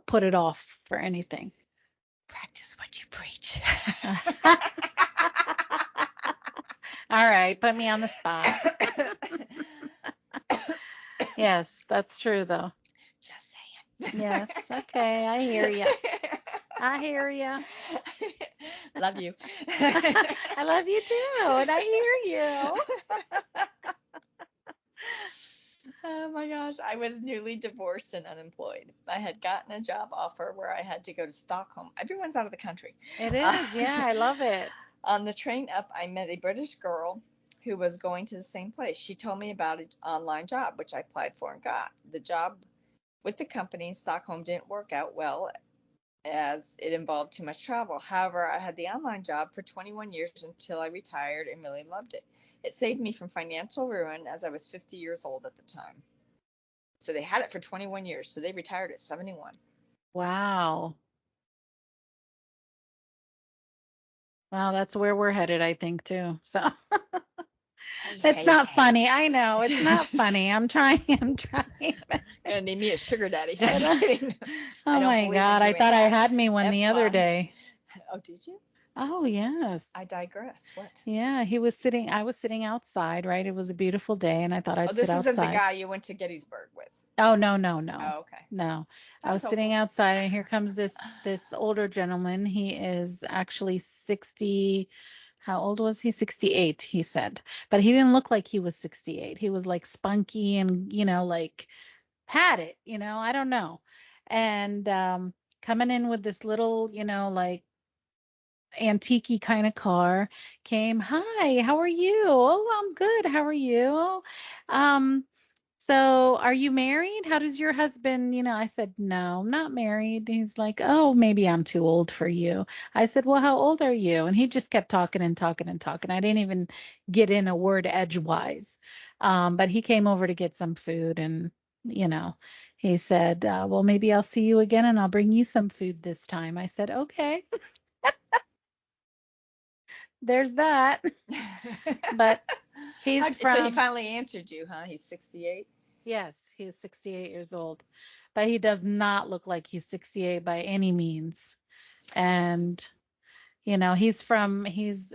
put it off for anything. Practice what you preach. All right, put me on the spot. Yes, that's true though. Just saying. Yes, okay, I hear you. I hear you. Love you. I love you too, and I hear you. Oh my gosh, I was newly divorced and unemployed. I had gotten a job offer where I had to go to Stockholm. Everyone's out of the country. It Uh, is, yeah, I love it. on the train up, I met a British girl who was going to the same place. She told me about an online job, which I applied for and got. The job with the company in Stockholm didn't work out well as it involved too much travel. However, I had the online job for 21 years until I retired and really loved it. It saved me from financial ruin as I was 50 years old at the time. So they had it for 21 years. So they retired at 71. Wow. Wow, that's where we're headed, I think, too. So Hey, it's hey, not hey. funny. I know it's not funny. I'm trying. I'm trying. Gonna need me a sugar daddy. I Just don't- kidding. I Oh don't my believe in God, I doing thought I that. had me one F the other bomb. day. Oh, did you? Oh, yes. I digress. What? Yeah, I was sitting outside, right? It was a beautiful day, and I thought Oh, I'd sit this isn't the outside. guy you went to Gettysburg with. Oh, no, no, no. Oh, okay. No. I I was was sitting hopeful. outside, and here comes this older gentleman. He is actually 60. How old was he? 68, he said. But he didn't look like he was 68. He was like spunky and, like had it, I don't know. And coming in with this little, like antique kind of car, came, "Hi, how are you?" "Oh, I'm good. How are you?" Um, "So are you married? How does your husband, I said, "No, I'm not married." He's like, "Oh, maybe I'm too old for you." I said, "Well, how old are you?" And he just kept talking and talking and talking. I didn't even get in a word edgewise. But he came over to get some food and, you know, he said, "Well, maybe I'll see you again and I'll bring you some food this time." I said, "Okay." There's that. But he's So he from, finally answered you, huh? He's 68. yes, he's 68 years old, but he does not look like he's 68 by any means. And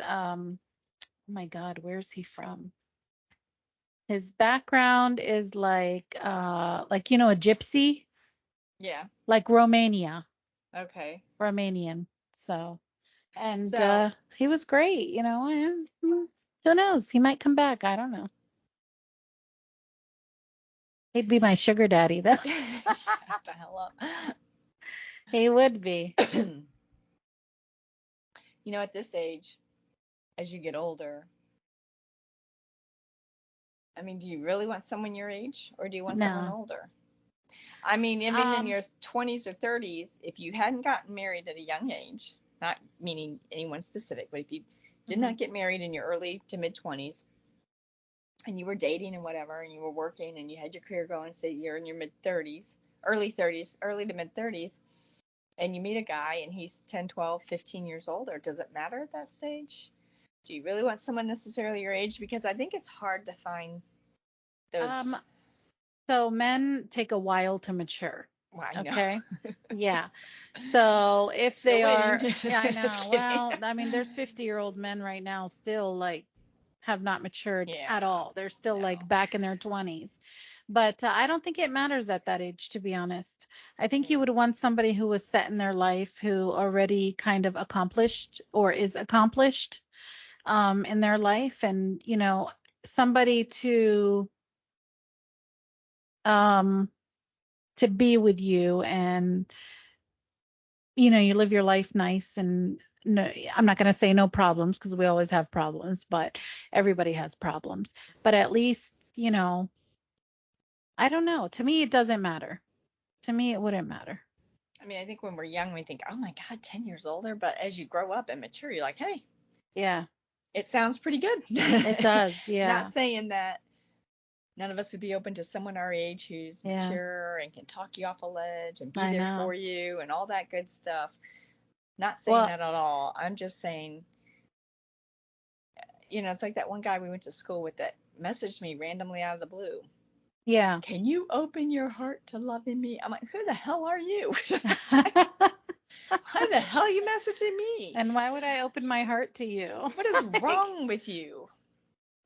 oh my God, where's he from? His background is like a gypsy, Yeah. like Okay. Romanian. So, and So he was great, and who knows? He might come back. I don't know. He'd be my sugar daddy, though. shut the hell He would be. up. At this age, as you get older, I mean, do you really want someone your age or do you want someone No. older? I mean, even in Um, your 20s or 30s, if you hadn't gotten married at a young age, not meaning anyone specific, but if you did mhm. not get married in your early to mid 20s and you were dating and whatever, and you were working and you had your career going, say you're in your mid 30s, early to mid 30s, and you meet a guy and he's 10, 12, 15 years older, does it matter at that stage? Do you really want someone necessarily your age? Because I think it's hard to find those. Um, so men take a while to mature. Well, I know. Okay. Yeah. So if Still they are, waiting. yeah, I Just know. kidding. Well, I mean, there's 50-year-old men right now still like have not matured Yeah. at all. They're still like No. back in their 20s. But I don't think it matters at that age, to be honest. I think you Yeah. would want somebody who was set in their life, who already kind of accomplished or is accomplished in their life, and somebody um, to be with you, and you live your life nice, and no, I'm not going to say no problems because we always have problems, but everybody has problems. But at least, I don't know. To me, it doesn't matter. To me, it wouldn't matter. I mean, I think when we're young, we think, oh my God, 10 years older. But as you grow up and mature, you're like, hey, Yeah, it sounds pretty good. it does. Not Yeah. saying that none of us would be open to someone our age who's Yeah, mature and can talk you off a ledge and be I there know. for you and all that good stuff. Not saying Well, that at all. I'm just saying, it's like that one guy we went to school with that messaged me randomly out of the blue. yeah. Can you open your heart to loving me? I'm like, who the hell are you? Why the hell are you messaging me? And why would I open my heart to you? What is Like, wrong with you?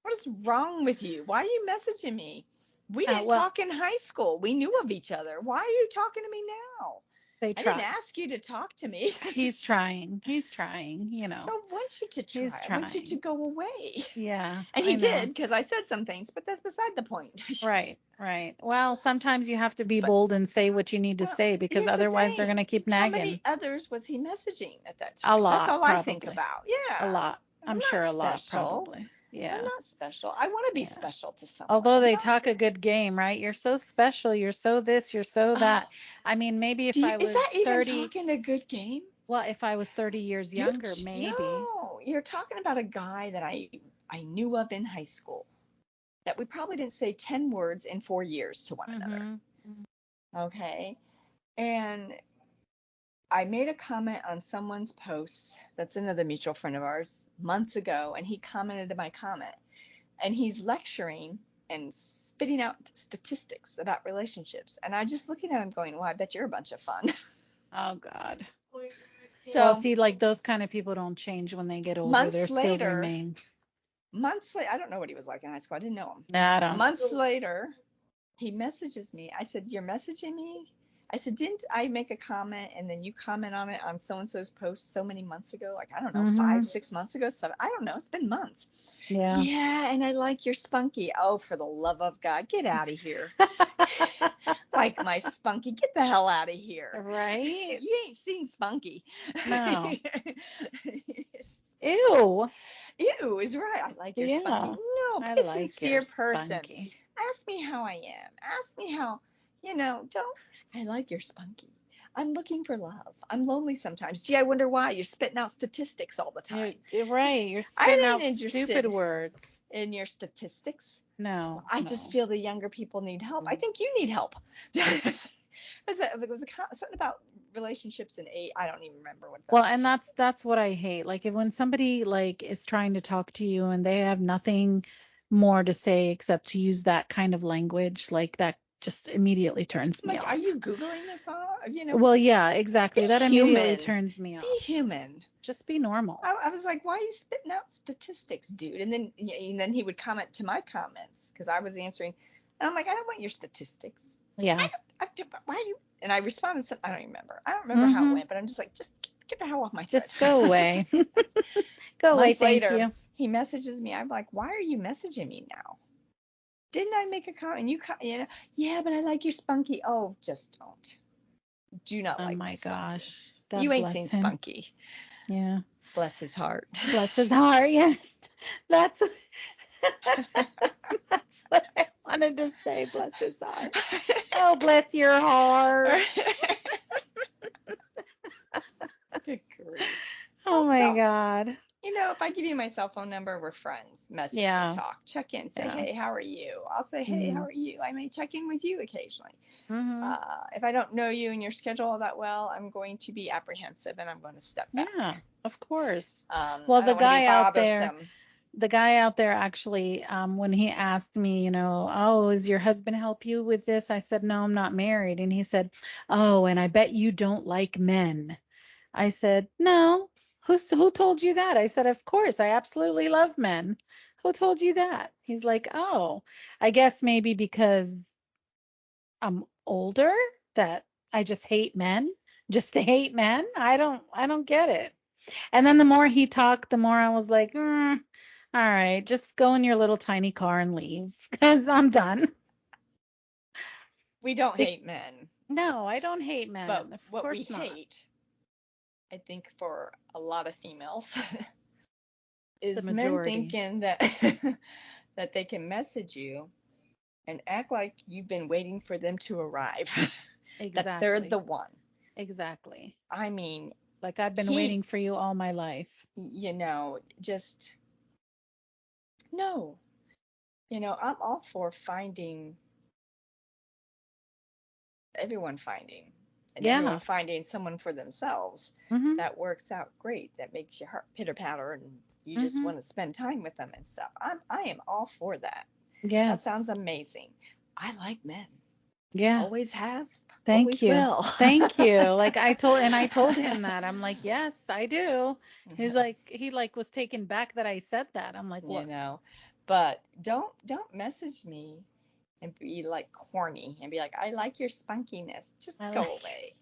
What is wrong with you? Why are you messaging me? We didn't well, talk in high school. We knew of each other. Why are you talking to me now? they I didn't try. ask you to talk to me. He's trying. He's trying. I don't want you to He's try. I want you to trying. go away. Yeah, And he I did know. because I said some things, but that's beside the point. Right, right. Well, sometimes you have to be But bold and say what you need to well, say because here's the otherwise they're going thing. to keep How nagging. many others was he messaging at that A time? That's lot, all I think probably. about. A Yeah. lot. I'm I'm not sure a lot, special. probably. I'm Yeah, not special. I want to be yeah. special to someone. Although I'm they not. talk a good game, right? You're so special. You're so this, you're so Oh, that. I mean, maybe if I is was that even 30, talking a good game? well, if I was 30 years You're younger, maybe. no, you're talking about a guy that I knew of in high school that we probably didn't say 10 words in 4 years to one another. Mm-hmm. Okay. And I made a comment on someone's post that's another mutual friend of ours months ago, and he commented to my comment. And he's lecturing and spitting out statistics about relationships. And I'm just looking at him going, well, I bet you're a bunch of fun. Oh, God. Well, So see, like those kind of people don't change when they get older. They months still later, remain. I don't know what he was like in high school. I didn't know him. Nah, I don't. Months later, he messages me. I said, you're messaging me? I said, didn't I make a comment and then you comment on it on so and so's post so many months ago? Like, I don't know, Mm-hmm. 5, 6 months ago. So I don't know. It's been months. Yeah. Yeah, and I like your spunky. Oh, for the love of God, get out of here. Like my spunky, get the hell out of here. Right? You ain't seen Spunky. No. Ew. Ew is right. I like your spunky. Yeah. No, I be a like your sincere person. spunky. Ask me how I am. Ask me how, don't. I like your spunky. I'm looking for love. I'm lonely sometimes. Gee, I wonder why. You're spitting out statistics all the time. You're right. You're I spitting out ain't stupid interested words. in your statistics. No, I just no. feel the younger people need help. I think you need help. It was something about relationships and age. I don't even remember what Well, that. and that's what I hate. Like if when somebody like is trying to talk to you and they have nothing more to say except to use that kind of language, like that just immediately turns I'm me like, off. are you Googling this off? Well, yeah, exactly. Be That immediately human. turns me Be off. human. Just be normal. I was like, why are you spitting out statistics, dude? And then he would comment to my comments because I was answering, and I'm like, I don't want your statistics. Yeah. Why are you? And I responded to, I don't remember. I don't remember how it went, but I'm just like, just get the hell off my thread. Just go away. Go away. Months Thank later, you. he messages me. I'm like, why are you messaging me now? Didn't I make a comment? Yeah, but I like your spunky. Oh, just don't. Do not Oh like my spunky. gosh. God You ain't bless seen him. Spunky. Yeah. Bless his heart. Bless his heart. Yes. That's that's what I wanted to say. Bless his heart. Oh, bless your heart. Good grief. Oh my Don't. God. If I give you my cell phone number, we're friends. Message Yeah. me, talk, check in, say, Yeah. hey, how are you? I'll say, hey, how are you? I may check in with you occasionally. If I don't know you and your schedule all that well, I'm going to be apprehensive and I'm going to step back. Yeah, of course. Well, the guy out there actually, when he asked me, oh, is your husband help you with this? I said, no, I'm not married. And he said, oh, and I bet you don't like men. I said, no. Who told you that? I said, of course, I absolutely love men. Who told you that? He's like, oh, I guess maybe because I'm older that I just hate men, just to hate men. I don't get it. And then the more he talked, the more I was like, all right, just go in your little tiny car and leave because I'm done. We don't hate men. No, I don't hate men. But Of what we course not. hate, I think for a lot of females, is The men majority. thinking that that they can message you and act like you've been waiting for them to arrive. That they're Exactly. the one. Exactly. I mean, Like I've been waiting for you all my life. just no. I'm all for everyone finding someone for themselves Mhm. that works out great, that makes your heart pitter patter and you just Mhm. want to spend time with them and stuff. I am all for that. Yes. That sounds amazing. I like men. Yeah. Always have. Thank Always you. will. Thank you. Like I told him that. I'm like, yes, I do. He's like, he was taken back that I said that. I'm like, what? But don't message me and be like corny and be like, I like your spunkiness. Just go away.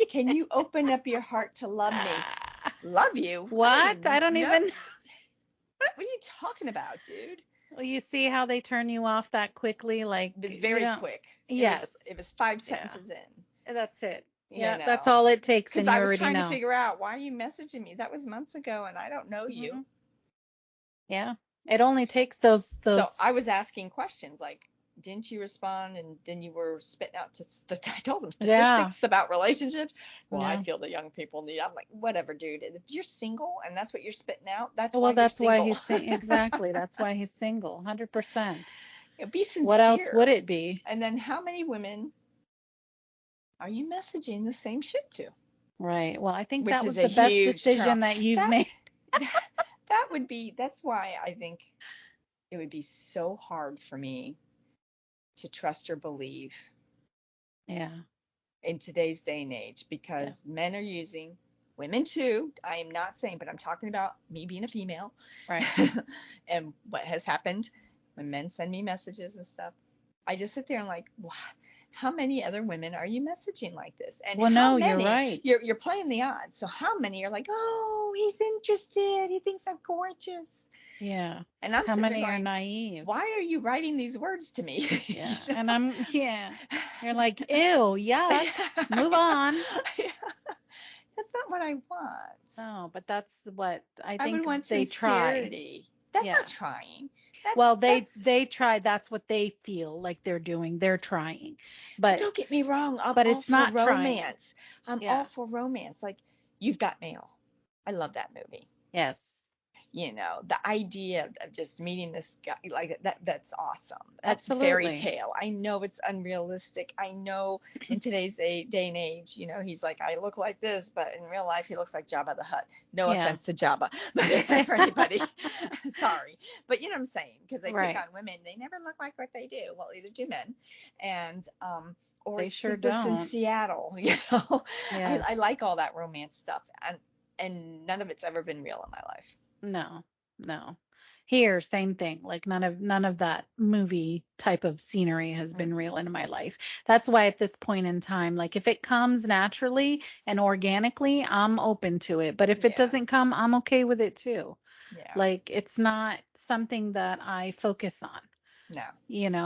Can you open up your heart to love me? Love you? What? I don't even. What are you talking about, dude? Well, you see how they turn you off that quickly? Like it was very quick. Yes. It was 5 sentences in. That's it. Yeah, that's all it takes, and you already know. Because I was trying to figure out, why are you messaging me? That was months ago, and I don't know you. Yeah, it only takes those. So I was asking questions like, didn't you respond? And then you were spitting out I told them statistics about relationships. Well, I feel the young people need. I'm like, whatever, dude. If you're single and that's what you're spitting out, that's why you're single. Why he's exactly. That's why he's single. 100%. Be sincere. What else would it be? And then how many women are you messaging the same shit to? Right. Well, I think that was the best decision that you've made. That's why I think it would be so hard for me to trust or believe. Yeah. In today's day and age, because men are using, women too. I am not saying, but I'm talking about me being a female. Right. And what has happened when men send me messages and stuff. I just sit there and like, wow, how many other women are you messaging like this? And how many, you're right. You're playing the odds. So how many are like, oh, he's interested. He thinks I'm gorgeous. Yeah. And I'm how many are naive? Why are you writing these words to me? Yeah. And you're like, ew, yuck. Move on. That's not what I want. No, but that's what I think would want they sincerity. try. That's not trying. They try. That's what they feel like they're doing. They're trying. But don't get me wrong. It's not romance. I'm all for romance. Like, You've Got Mail. I love that movie. Yes. the idea of just meeting this guy like that's awesome. That's fairy Absolutely. tale. I know it's unrealistic. I know in today's day and age, he's like, I look like this, but in real life, he looks like Jabba the Hutt. No Yeah. offense to Jabba, but for anybody, sorry. But you know what I'm saying? Because they pick Right. on women. They never look like what they do. Well, either do men. And, or They sure this in don't. Seattle, Yes. I like all that romance stuff. And none of it's ever been real in my life. No, no. Here, same thing. Like none of that movie type of scenery has been real in my life. That's why at this point in time, like if it comes naturally and organically, I'm open to it. But if it Yeah. doesn't come, I'm okay with it too. Yeah. Like it's not something that I focus on. No.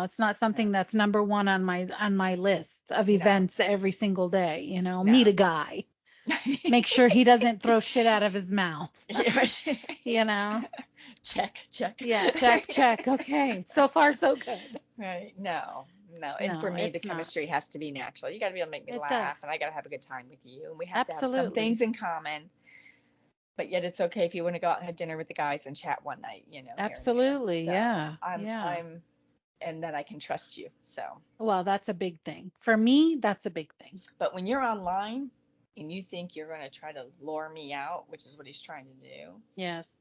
It's not something that's number one on my list of No. events every single day. No. Meet a guy. Make sure he doesn't throw shit out of his mouth. Check. Yeah, check. Okay. So far, so good. Right. No. And No, for me, the it's not. chemistry has to be natural. You got to be able to make me It laugh, does. and I got to have a good time with you, and we have to have some Absolutely. things in common. But yet, it's okay if you want to go out and have dinner with the guys and chat one night, Absolutely. here and there. Yeah. So Yeah. and that I can trust you. So. Well, that's a big thing. For me, that's a big thing. But when you're online and you think you're going to try to lure me out, which is what he's trying to do. Yes.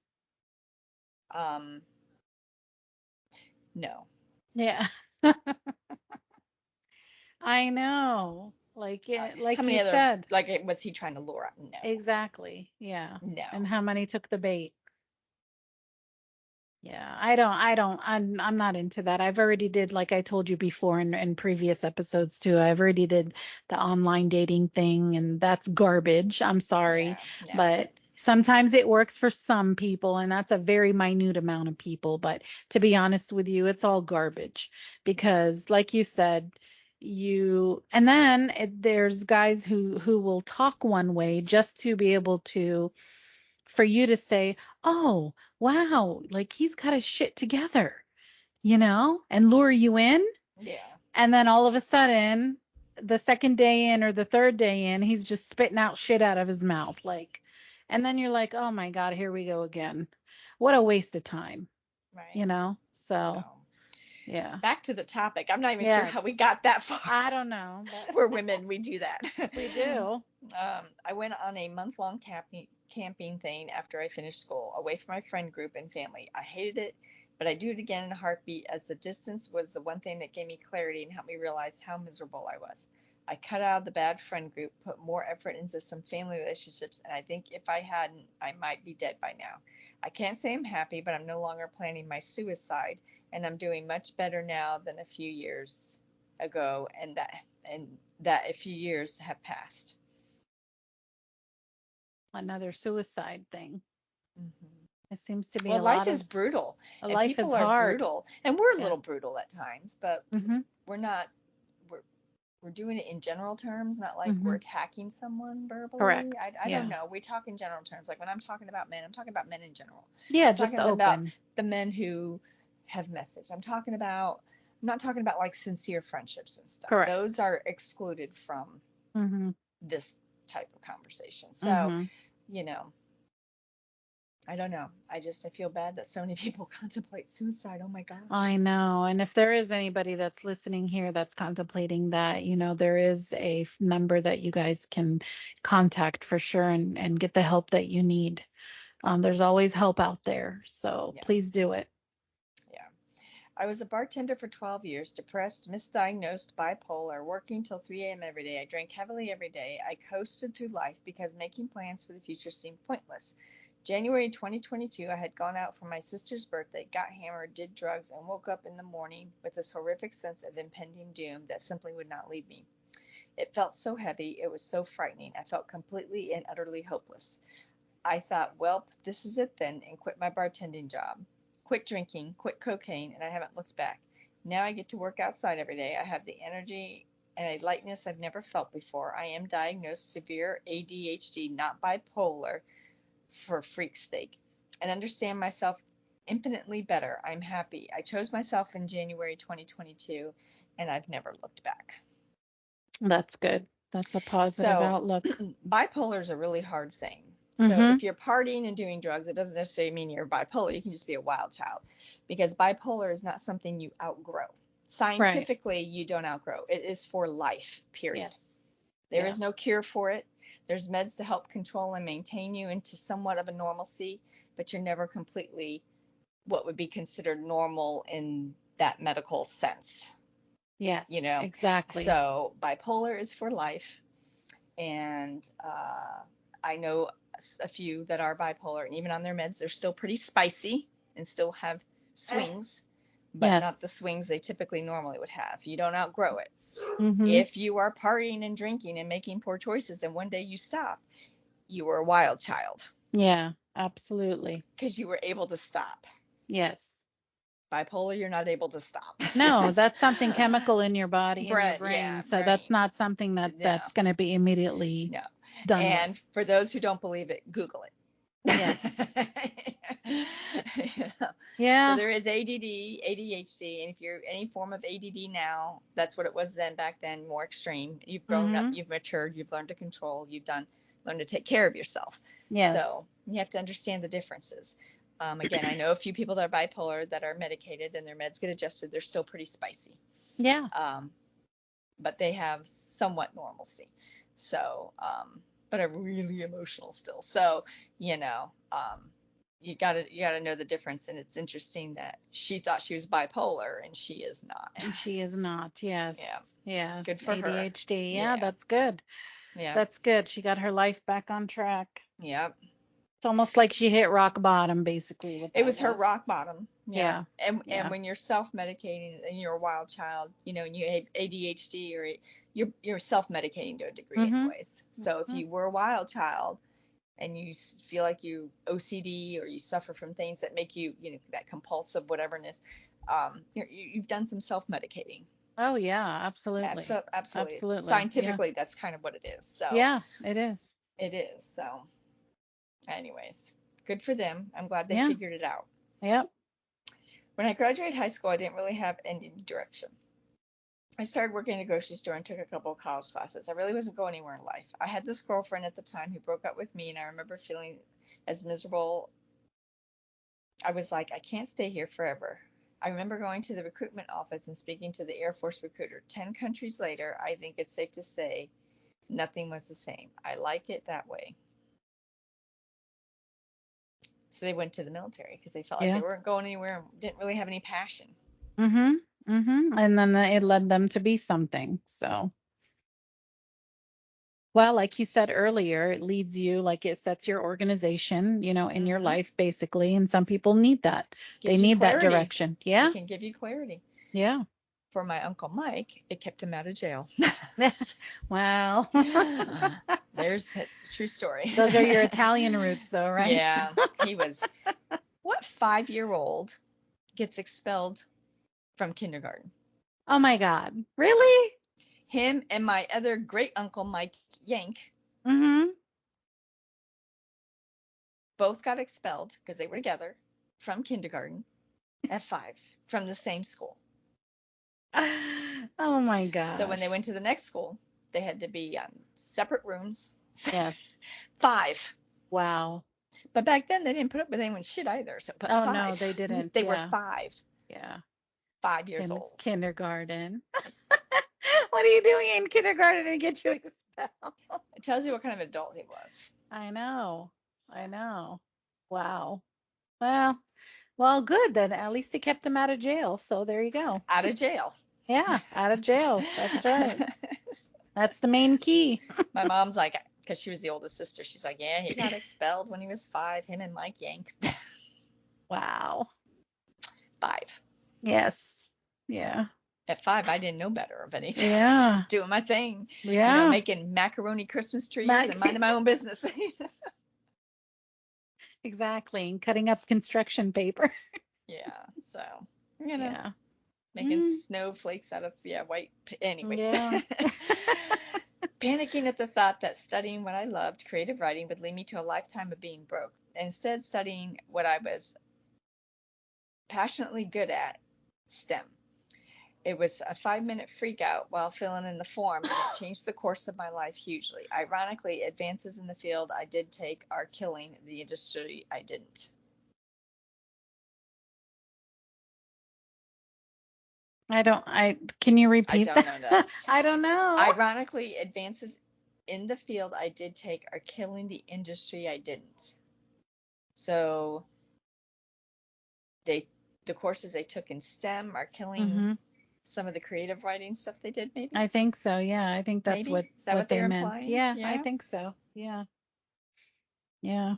No. Yeah. I know. Like How you many said. was he trying to lure out? No. Exactly. Yeah. No. And how many took the bait? Yeah, I'm not into that. I've already did, like I told you before in previous episodes too, I've already did the online dating thing and that's garbage. I'm sorry. Yeah, no. But sometimes it works for some people and that's a very minute amount of people. But to be honest with you, it's all garbage because like you said, and then there's guys who will talk one way just to be able to for you to say, oh, wow, like he's got his shit together, and lure you in. Yeah. And then all of a sudden, the second day in or the third day in, he's just spitting out shit out of his mouth. And then you're like, oh my God, here we go again. What a waste of time, Right. So, yeah. Back to the topic. I'm not even Yes. sure how we got that far. I don't know. But We're women, we do that. we do. I went on a month-long camping thing after I finished school, away from my friend group and family. I hated it, but I'd do it again in a heartbeat, as the distance was the one thing that gave me clarity and helped me realize how miserable I was. I cut out the bad friend group, put more effort into some family relationships, and I think if I hadn't, I might be dead by now. I can't say I'm happy, but I'm no longer planning my suicide, and I'm doing much better now than a few years ago, and that a few years have passed. Another suicide thing. Mm-hmm. It seems to be well, life is brutal, and life people is are hard. brutal, and we're a little brutal at times, but Mm-hmm. we're not. We're doing it in general terms, not like we're attacking someone verbally. Correct. I don't know. We talk in general terms. Like when I'm talking about men, I'm talking about men in general. Yeah, I'm just talking open. about the men who have message. I'm not talking about like sincere friendships and stuff. Correct. Those are excluded from this type of conversation. So, I don't know. I feel bad that so many people contemplate suicide. Oh my gosh. I know. And if there is anybody that's listening here that's contemplating that, there is a number that you guys can contact for sure and get the help that you need. There's always help out there. So please do it. Yeah. I was a bartender for 12 years, depressed, misdiagnosed, bipolar, working till 3 a.m. every day. I drank heavily every day. I coasted through life because making plans for the future seemed pointless. January 2022, I had gone out for my sister's birthday, got hammered, did drugs, and woke up in the morning with this horrific sense of impending doom that simply would not leave me. It felt so heavy. It was so frightening. I felt completely and utterly hopeless. I thought, well, this is it then, and quit my bartending job. Quit drinking, quit cocaine, and I haven't looked back. Now I get to work outside every day. I have the energy and a lightness I've never felt before. I am diagnosed severe ADHD, not bipolar, for freak's sake, and understand myself infinitely better. I'm happy. I chose myself in January 2022, and I've never looked back. That's good. That's a positive outlook. Bipolar is a really hard thing. So Mm-hmm. if you're partying and doing drugs, it doesn't necessarily mean you're bipolar. You can just be a wild child, because bipolar is not something you outgrow. Right. Scientifically, you don't outgrow. It is for life, period. Yes. There Yeah. is no cure for it. There's meds to help control and maintain you into somewhat of a normalcy, but you're never completely what would be considered normal in that medical sense, Yes. you know. Exactly. So bipolar is for life, and I know a few that are bipolar, and even on their meds, they're still pretty spicy and still have swings, but Yes. not the swings they typically normally would have. You don't outgrow it. Mm-hmm. If you are partying and drinking and making poor choices, and one day you stop, you were a wild child Yeah. Absolutely. because you were able to stop. Yes. Bipolar, you're not able to stop. No, that's something chemical in your body, in your brain. Yeah, So that's not something no, that's going to be immediately no. done And with. for those who don't believe it, Google it. Yes. You know? So Yeah. there is ADD, ADHD, and if you're any form of ADD now, that's what it was then. Back then, more extreme. You've grown up, Mm-hmm. you've matured, you've learned to control, learned to take care of yourself. Yes. So you have to understand the differences. Again, I know a few people that are bipolar that are medicated and their meds get adjusted. They're still pretty spicy. Yeah. But they have somewhat normalcy. So, but are really emotional still. So, you know, you gotta know the difference. And it's interesting that she thought she was bipolar and she is not. And she is not. Yes. Yeah. Yeah. Good for her. ADHD. Yeah, Yeah. that's good. Yeah. That's good. She got her life back on track. Yep. It's almost like she hit rock bottom, basically. What It that was her rock bottom. Yeah. And Yeah. when you're self-medicating and you're a wild child, you know, and you have ADHD, or you're self-medicating to a degree Mm-hmm. anyways. So if Mhm. you were a wild child and you feel like you OCD or you suffer from things that make you, you know, that compulsive whateverness, you've done some self-medicating. Oh yeah, absolutely. Absolutely. Absolutely. Scientifically, that's kind of what it is. So Yeah, it is. it is. So anyways, good for them. I'm glad they Yeah. figured it out. Yep. When I graduated high school, I didn't really have any direction. I started working in a grocery store and took a couple of college classes. I really wasn't going anywhere in life. I had this girlfriend at the time who broke up with me, and I remember feeling as miserable. I was like, I can't stay here forever. I remember going to the recruitment office and speaking to the Air Force recruiter. 10 countries later, I think it's safe to say nothing was the same. I like it that way. So they went to the military because they felt like they weren't going anywhere and didn't really have any passion. Mm-hmm. Mm-hmm. And then it led them to be something. So, well, like you said earlier, it leads you, like it sets your organization, you know, in your life basically. And some people need that. They need that direction. Yeah. It can give you clarity. Yeah. For my Uncle Mike, it kept him out of jail. Wow. That's the true story. Those are your Italian roots, though, right? Yeah. He was, what 5-year-old gets expelled from kindergarten? Oh my God. Really? Him and my other great uncle, Mike Yank, Mm-hmm. both got expelled because they were together from kindergarten at 5 from the same school. Oh my gosh. So when they went to the next school, they had to be separate rooms. Yes. 5. Wow. But back then they didn't put up with anyone's shit either. So, but Oh 5. no, they didn't. They were 5. Yeah. 5 years old. Kindergarten. What are you doing in kindergarten to get you expelled? It tells you what kind of adult he was. I know. I know. Wow. Well, good then. At least they kept him out of jail. So there you go. Out of jail. Yeah, out of jail. That's right. That's the main key. My mom's like, because she was the oldest sister, she's like, yeah, he got expelled when he was 5, him and Mike Yank. Wow. 5. Yes. Yeah. At 5, I didn't know better of anything. Yeah. I was just doing my thing. Yeah. You know, making macaroni Christmas trees and minding my own business. Exactly. And cutting up construction paper. Yeah. So, you know, Yeah. making snowflakes out of, white. Anyways. Yeah. Panicking at the thought that studying what I loved, creative writing, would lead me to a lifetime of being broke. Instead, studying what I was passionately good at, STEM. It was a 5-minute freak out while filling in the form, and it changed the course of my life hugely. Ironically, advances in the field I did take are killing the industry I didn't. Can you I repeat don't know that. that? I don't know. Ironically, advances in the field I did take are killing the industry I didn't. So the courses they took in STEM are killing hmm some of the creative writing stuff they did, maybe? I think so. Yeah, I think that's Maybe? Is that what what they're they meant. implying? Yeah, I Yeah. think so. Yeah. Yeah.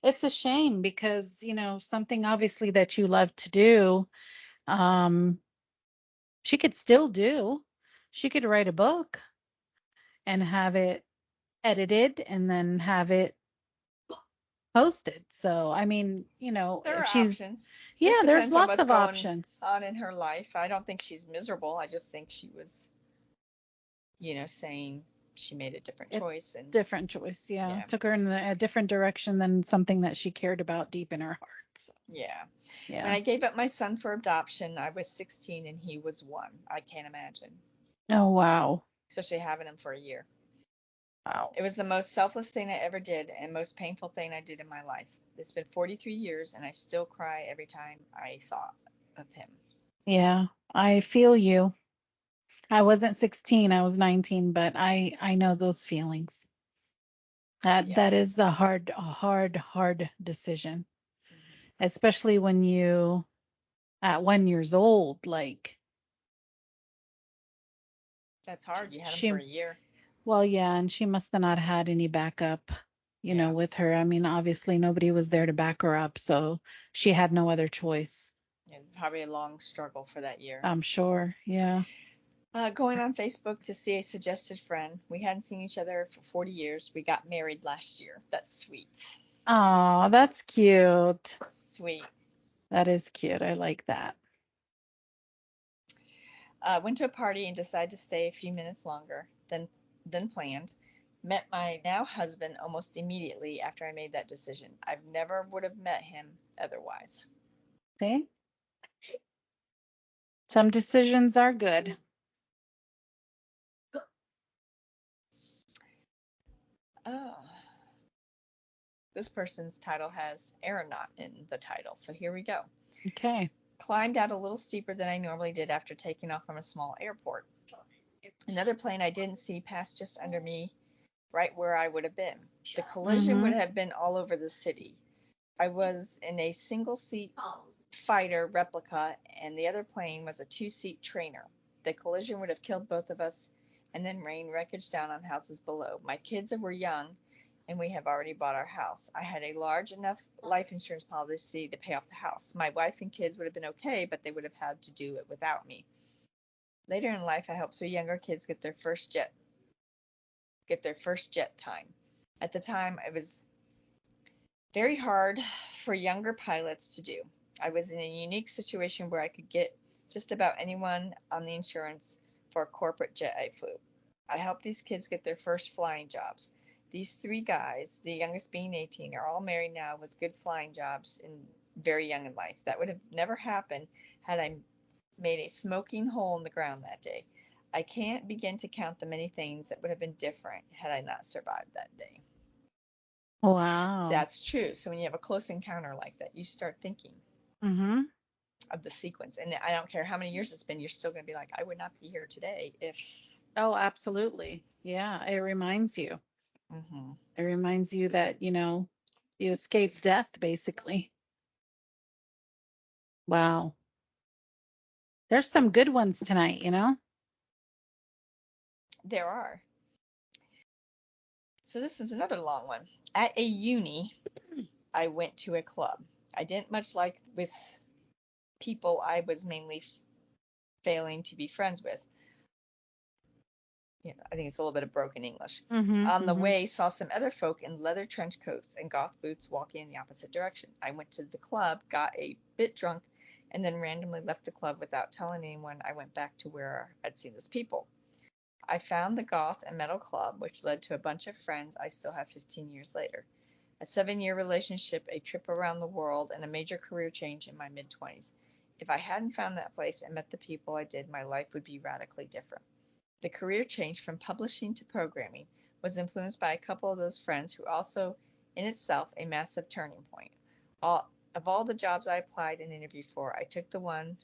It's a shame because, something obviously that you love to do, um, she could still do. She could write a book and have it edited and then have it posted. So, I mean, There if are she's, options. yeah, Just there's depends on lots what's of going options. on in her life. I don't think she's miserable. I just think she was, saying she made a different It choice. And different choice. Yeah. yeah, Took her in a different direction than something that she cared about deep in her heart. So, yeah. When yeah. I gave up my son for adoption, I was 16 and he was 1. I can't imagine, Oh, wow. especially having him for a year. Wow. It was the most selfless thing I ever did and most painful thing I did in my life. It's been 43 years and I still cry every time I thought of him. Yeah. I feel you. I wasn't 16, I was 19, but I know those feelings. Yeah. That is a hard decision, Mhm. especially when you at 1 years old, like That's hard. You had him for she, a year. well, yeah, and she must have not had any backup, Yeah. with her. I mean, obviously nobody was there to back her up, so she had no other choice. Yeah, probably a long struggle for that year. I'm sure. Yeah. Going on Facebook to see a suggested friend. We hadn't seen each other for 40 years. We got married last year. That's sweet. Oh, that's cute. Sweet. That is cute. I like that. Went to a party and decided to stay a few minutes longer than planned. Met my now husband almost immediately after I made that decision. I've never would have met him otherwise. See? Some decisions are good. Oh, this person's title has aeronaut in the title, so here we go. Okay. Climbed out a little steeper than I normally did after taking off from a small airport. Another plane I didn't see passed just under me, right where I would have been. The collision would Mm-hmm. have been all over the city. I was in a single seat fighter replica, and the other plane was a 2-seat trainer. The collision would have killed both of us and then rained wreckage down on houses below. My kids were young, and we have already bought our house. I had a large enough life insurance policy to pay off the house. My wife and kids would have been okay, but they would have had to do it without me. Later in life, I helped 3 younger kids get their first jet time. At the time, it was very hard for younger pilots to do. I was in a unique situation where I could get just about anyone on the insurance for a corporate jet I flew. I helped these kids get their first flying jobs. These 3 guys, the youngest being 18, are all married now with good flying jobs and very young in life. That would have never happened had I made a smoking hole in the ground that day. I can't begin to count the many things that would have been different had I not survived that day. So Wow. that's true. So when you have a close encounter like that, you start thinking Mm-hmm. of the sequence. And I don't care how many years it's been, you're still going to be like, I would not be here today if. Oh, absolutely. Yeah, it reminds you. Mm-hmm. It reminds you that, you escaped death, basically. Wow. There's some good ones tonight. There are. So this is another long one. At a uni, I went to a club. I didn't much like with people I was mainly failing to be friends with. I think it's a little bit of broken English. Mm-hmm. On the Mm-hmm. way, saw some other folk in leather trench coats and goth boots walking in the opposite direction. I went to the club, got a bit drunk, and then randomly left the club without telling anyone I went back to where I'd seen those people. I found the goth and metal club, which led to a bunch of friends I still have 15 years later. A 7-year relationship, a trip around the world, and a major career change in my mid-20s. If I hadn't found that place and met the people I did, my life would be radically different. The career change from publishing to programming was influenced by a couple of those friends who also, in itself, a massive turning point. Of all the jobs I applied and interviewed for, I took the one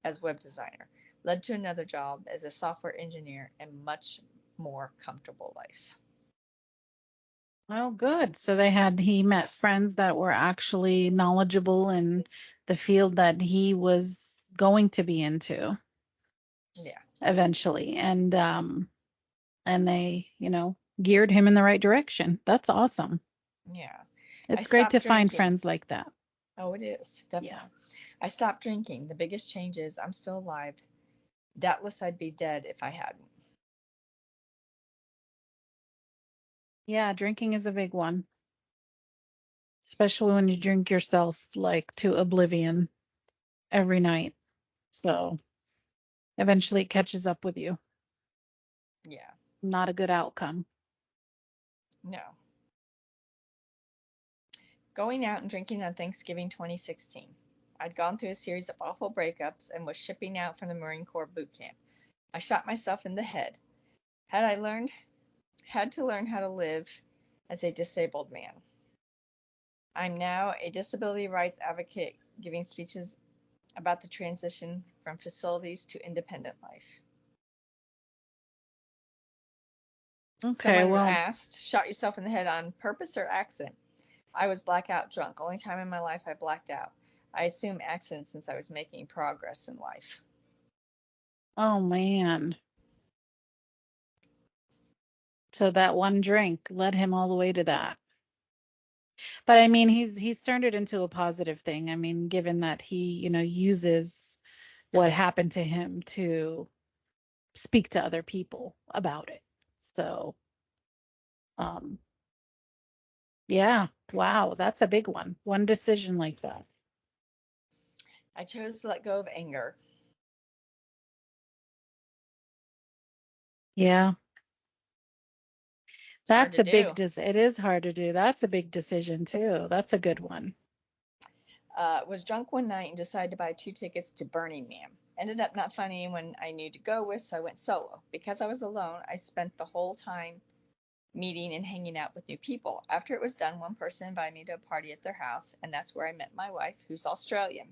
as web designer, led to another job as a software engineer, and much more comfortable life. Oh, good. So he met friends that were actually knowledgeable in the field that he was going to be into Yeah, eventually. And they, geared him in the right direction. That's awesome. yeah. I It's great to stopped find drinking. friends like that. Oh, it is, Yeah. definitely. I stopped drinking. The biggest change is I'm still alive. Doubtless I'd be dead if I hadn't. Yeah, drinking is a big one, especially when you drink yourself like to oblivion every night. So eventually it catches up with you. Yeah, Not a good outcome. no. Going out and drinking on Thanksgiving 2016. I'd gone through a series of awful breakups and was shipping out from the Marine Corps boot camp. I shot myself in the head. Had to learn how to live as a disabled man. I'm now a disability rights advocate giving speeches about the transition from facilities to independent life. Okay, Someone well, asked, shot yourself in the head on purpose or accident? I was blackout drunk. Only time in my life I blacked out. I assume accident since I was making progress in life. oh man. So that one drink led him all the way to that. But I mean, he's turned it into a positive thing. I mean, given that he, uses what happened to him to speak to other people about it. So, um, yeah, wow, that's a big one. One decision like that. I chose to let go of anger. Yeah, It's hard that's to a big do. it is hard to do. That's a big decision too. That's a good one. Was drunk one night and decided to buy 2 tickets to Burning Man. Ended up not finding anyone I knew to go with, so I went solo. Because I was alone, I spent the whole time meeting and hanging out with new people. After it was done, one person invited me to a party at their house, and that's where I met my wife, who's Australian.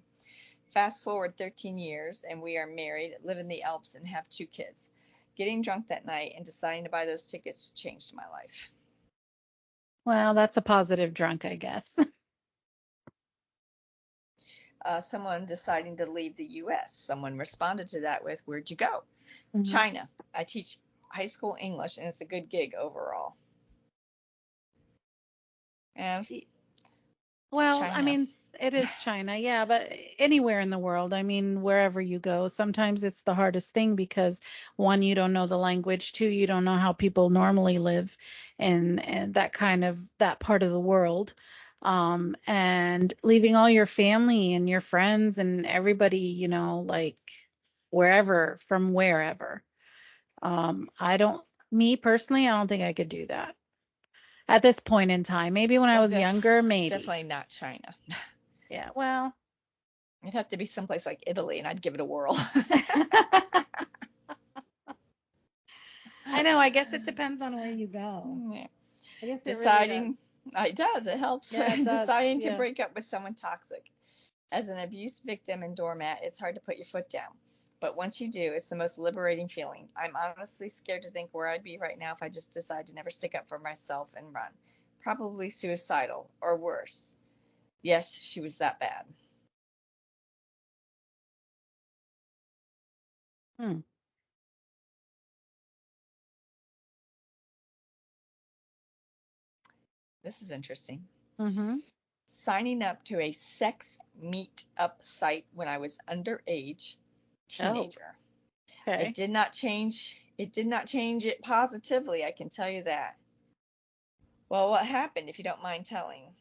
Fast forward 13 years, and we are married, live in the Alps, and have 2 kids. Getting drunk that night and deciding to buy those tickets changed my life. Well, that's a positive drunk, I guess. Someone deciding to leave the US. Someone responded to that with, "Where'd you go?" Mhm. China. I teach high school English, and it's a good gig overall. And Well, I China. mean, it is China, yeah, but anywhere in the world, I mean, wherever you go, sometimes it's the hardest thing because one, you don't know the language, two, you don't know how people normally live in that part of the world. And leaving all your family and your friends and everybody, like wherever. I don't, me personally, I don't think I could do that at this point in time. Maybe when I Well, was younger, maybe. definitely not China. Yeah, well, It'd have to be someplace like Italy, and I'd give it a whirl. I know. I guess it depends on where you go. Yeah. I guess it really does. Deciding, it does, it helps. Yeah, it does. Deciding to Yeah. break up with someone toxic. As an abuse victim and doormat, it's hard to put your foot down. But once you do, it's the most liberating feeling. I'm honestly scared to think where I'd be right now if I just decided to never stick up for myself and run. Probably suicidal, or worse. Yes, she was that bad. Hmm. This is interesting. Mm-hmm. Signing up to a sex meet-up site when I was underage, Oh, teenager. okay. It did not change it positively, I can tell you that. Well, what happened, if you don't mind telling?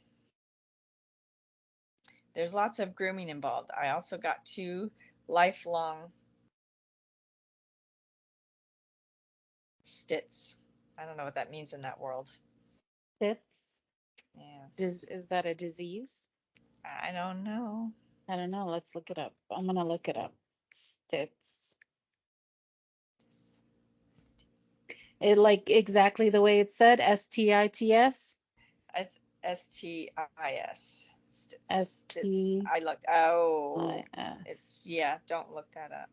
There's lots of grooming involved. I also got 2 lifelong stits. I don't know what that means in that world. Fits. Yes. Is that a disease? I don't know. I don't know. Let's look it up. I'm gonna look it up. Stits. It like exactly the way it said. STITS. It's STIS. Stits. STIS. I looked. Oh, it's, yeah, don't look that up.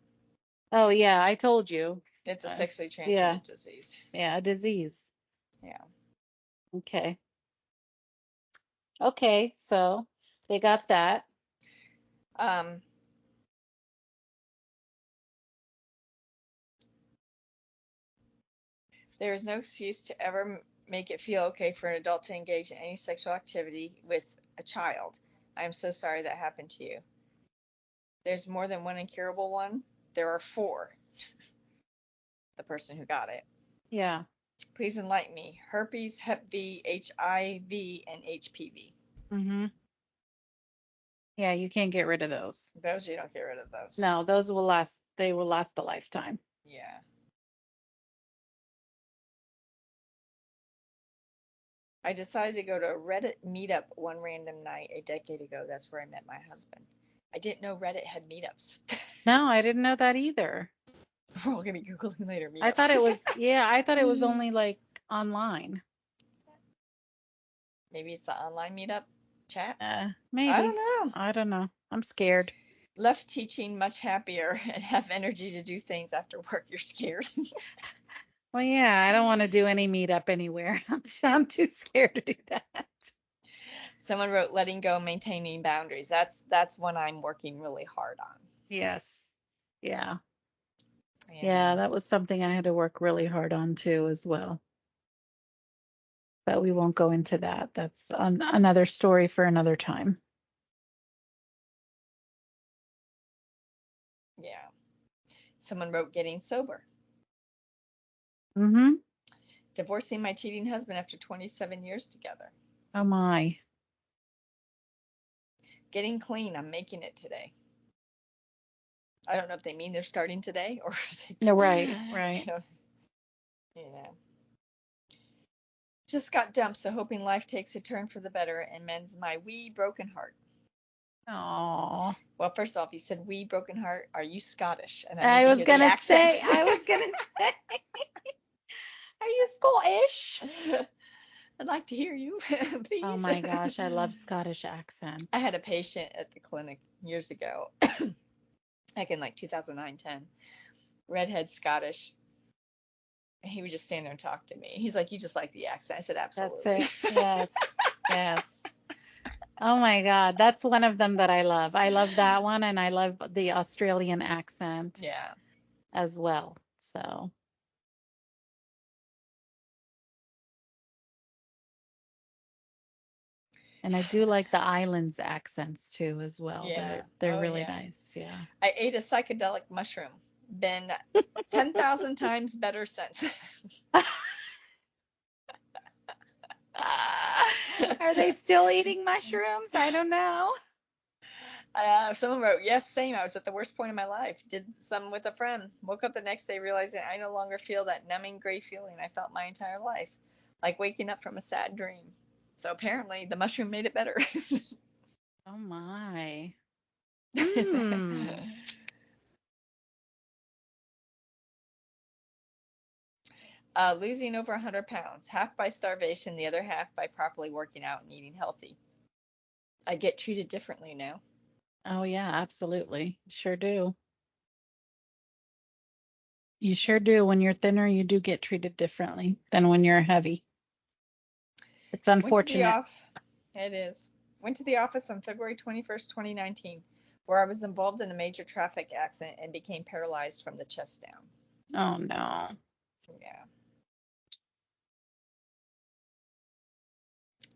Oh yeah, I told you. It's a Uh, sexually yeah, transmitted disease. yeah, a disease. Yeah. Okay. Okay, so they got that. Um, there is no excuse to ever make it feel okay for an adult to engage in any sexual activity with a child. I am so sorry that happened to you. There's more than one incurable one. There are four. The person who got it. Yeah. Please enlighten me. Herpes, Hep V, HIV, and HPV. Mhm. Yeah, you can't get rid of those. Those, you don't get rid of those. No, those will last. They will last a lifetime. Yeah. I decided to go to a Reddit meetup one random night a decade ago. That's where I met my husband. I didn't know Reddit had meetups. No, I didn't know that either. We're all gonna be googling later I thought meetups. it was, yeah, I thought it was only like online. Maybe it's an online meetup chat. I don't Maybe. know. I don't know. I'm scared. Left teaching much happier and have energy to do things after work. You're scared. Well, yeah, I don't want to do any meetup anywhere. I'm too scared to do that. Someone wrote letting go, maintaining boundaries. That's one I'm working really hard on. Yes. Yeah. Yeah, Yeah. that was something I had to work really hard on too as well. But we won't go into that. That's another story for another time. Yeah. Someone wrote getting sober. Mm-hmm. Divorcing my cheating husband after 27 years together. Oh my. Getting clean. I'm making it today. I don't know if they mean they're starting today or No, right, you right. know, yeah. Just got dumped, so hoping life takes a turn for the better and mends my wee broken heart. Oh. Well, first off, you said wee broken heart. Are you Scottish? And I need I to was hear the gonna accent. say, I was gonna say, are you Scottish? I'd like to hear you, Oh please. my gosh, I love Scottish accent. I had a patient at the clinic years ago, like in like 2009, 10, redhead Scottish. And he would just stand there and talk to me. He's like, "You just like the accent." I said, That's "Absolutely." it. Yes. Yes. Oh my God, that's one of them that I love. I love that one, and I love the Australian accent Yeah. as well. So, and I do like the islands accents too as well. Yeah. They're Oh, really yeah. nice. Yeah. I ate a psychedelic mushroom. Been 10,000 times better since. Are they still eating mushrooms? I don't know. Someone wrote, yes, same. I was at the worst point in my life. Did some with a friend. Woke up the next day realizing I no longer feel that numbing gray feeling I felt my entire life, like waking up from a sad dream. So apparently the mushroom made it better. Oh my. Hmm. Losing over 100 pounds, half by starvation, the other half by properly working out and eating healthy. I get treated differently now. Oh yeah, absolutely. Sure do. You sure do. When you're thinner, you do get treated differently than when you're heavy. It's Went to the unfortunate. off. It is. Went to the office on February 21st, 2019, where I was involved in a major traffic accident and became paralyzed from the chest down. Oh no. Yeah,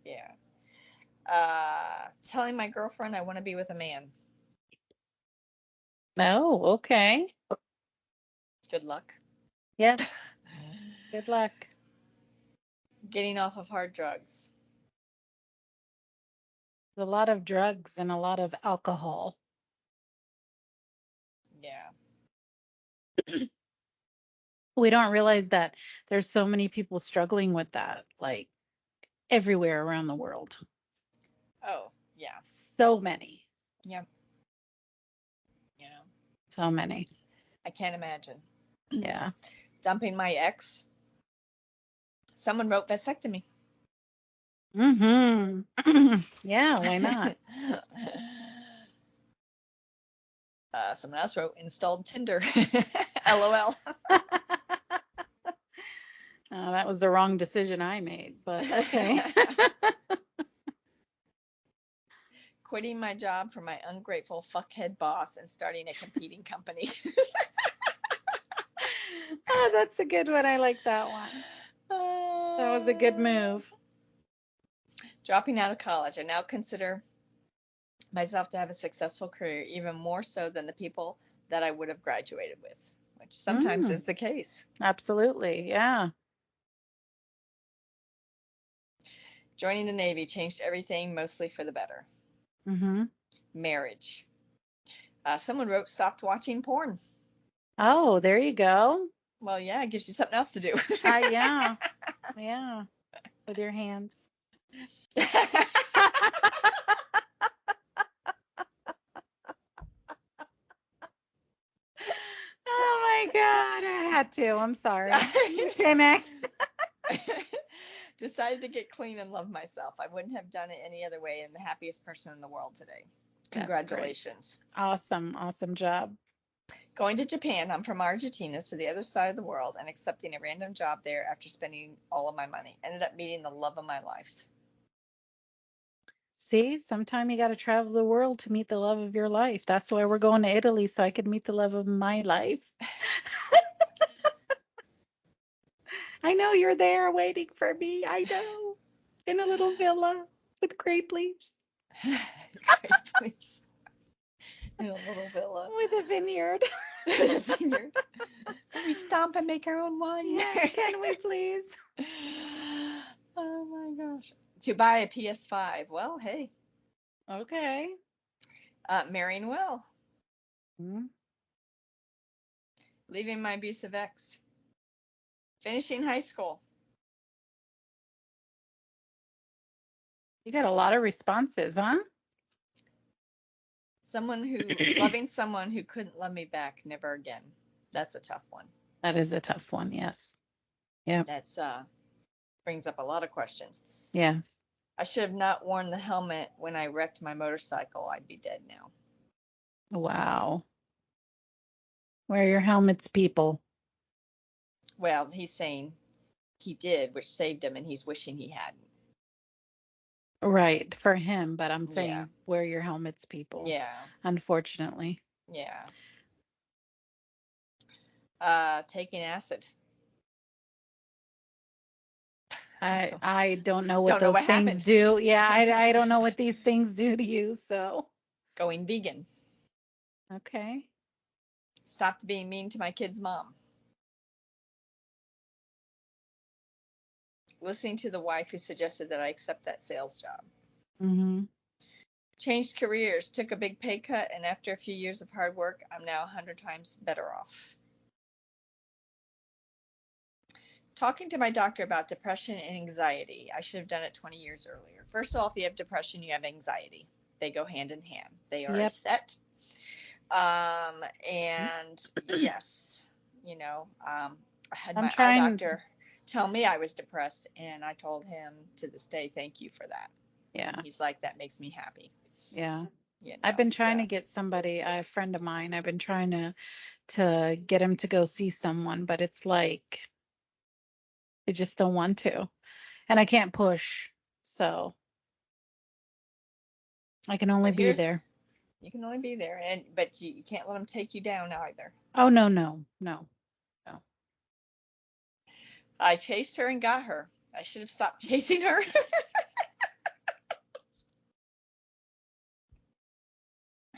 yeah. Telling my girlfriend I want to be with a man. Oh, okay. Good luck. Yes. Good luck. Getting off of hard drugs. There's a lot of drugs and a lot of alcohol. Yeah. We don't realize that there's so many people struggling with that, like everywhere around the world. Oh, yeah. So many. Yeah. So many. I can't imagine. Yeah. Dumping my ex. Someone wrote vasectomy. Mm-hmm. Yeah, why not? Someone else wrote installed Tinder. LOL. That was the wrong decision I made, but okay. Quitting my job for my ungrateful fuckhead boss and starting a competing company. Oh, that's a good one. I like that one. That was a good move. Dropping out of college. I now consider myself to have a successful career, even more so than the people that I would have graduated with, which sometimes is the case. Absolutely. Yeah. Joining the Navy changed everything, mostly for the better. Mm-hmm. Marriage. Someone wrote, stopped watching porn. Oh, there you go. Well, yeah, it gives you something else to do. Yeah. Yeah. With your hands. Oh my God. I had to. I'm sorry. Okay, next. Decided to get clean and love myself. I wouldn't have done it any other way. I'm the happiest person in the world today. Congratulations. Awesome. Awesome job. Going to Japan. I'm from Argentina, so the other side of the world, and accepting a random job there after spending all of my money. Ended up meeting the love of my life. See, sometime you got to travel the world to meet the love of your life. That's why we're going to Italy, so I could meet the love of my life. I know you're there waiting for me. I know. In a little villa with grape leaves. Grape leaves. In a little villa. With a vineyard. With a vineyard. We stomp and make our own wine. Yeah, can we please? Oh my gosh. To buy a PS5. Well, hey. Okay. Marrying well. Mm-hmm. Leaving my abusive ex. Finishing high school. You got a lot of responses, huh? Loving someone who couldn't love me back never again. That's a tough one. That is a tough one, yes. Yeah. That's brings up a lot of questions. Yes. I should have not worn the helmet when I wrecked my motorcycle. I'd be dead now. Wow. Wear your helmets, people. Well, he's saying he did, which saved him, and he's wishing he hadn't. Right, for him, but I'm saying Yeah. wear your helmets, people. Yeah. Unfortunately. Yeah. Taking acid. I don't know what Don't know those what things happened. do. Yeah, I don't know what these things do to you, so. Going vegan. Okay. Stopped being mean to my kid's mom. Listening to the wife who suggested that I accept that sales job. Mm-hmm. Changed careers, took a big pay cut, and after a few years of hard work, I'm now 100 times better off. Talking to my doctor about depression and anxiety. I should have done it 20 years earlier. First of all, if you have depression, you have anxiety. They go hand in hand. They are a set. And yes, I had my eye doctor tell me I was depressed, and I told him to this day, thank you for that. Yeah. And he's like, that makes me happy. Yeah. I've been trying to get somebody, a friend of mine, I've been trying to get him to go see someone, but it's like they just don't want to. And I can't push, so I can only be there. You can only be there, but you can't let them take you down either. Oh, no. I chased her and got her. I should have stopped chasing her.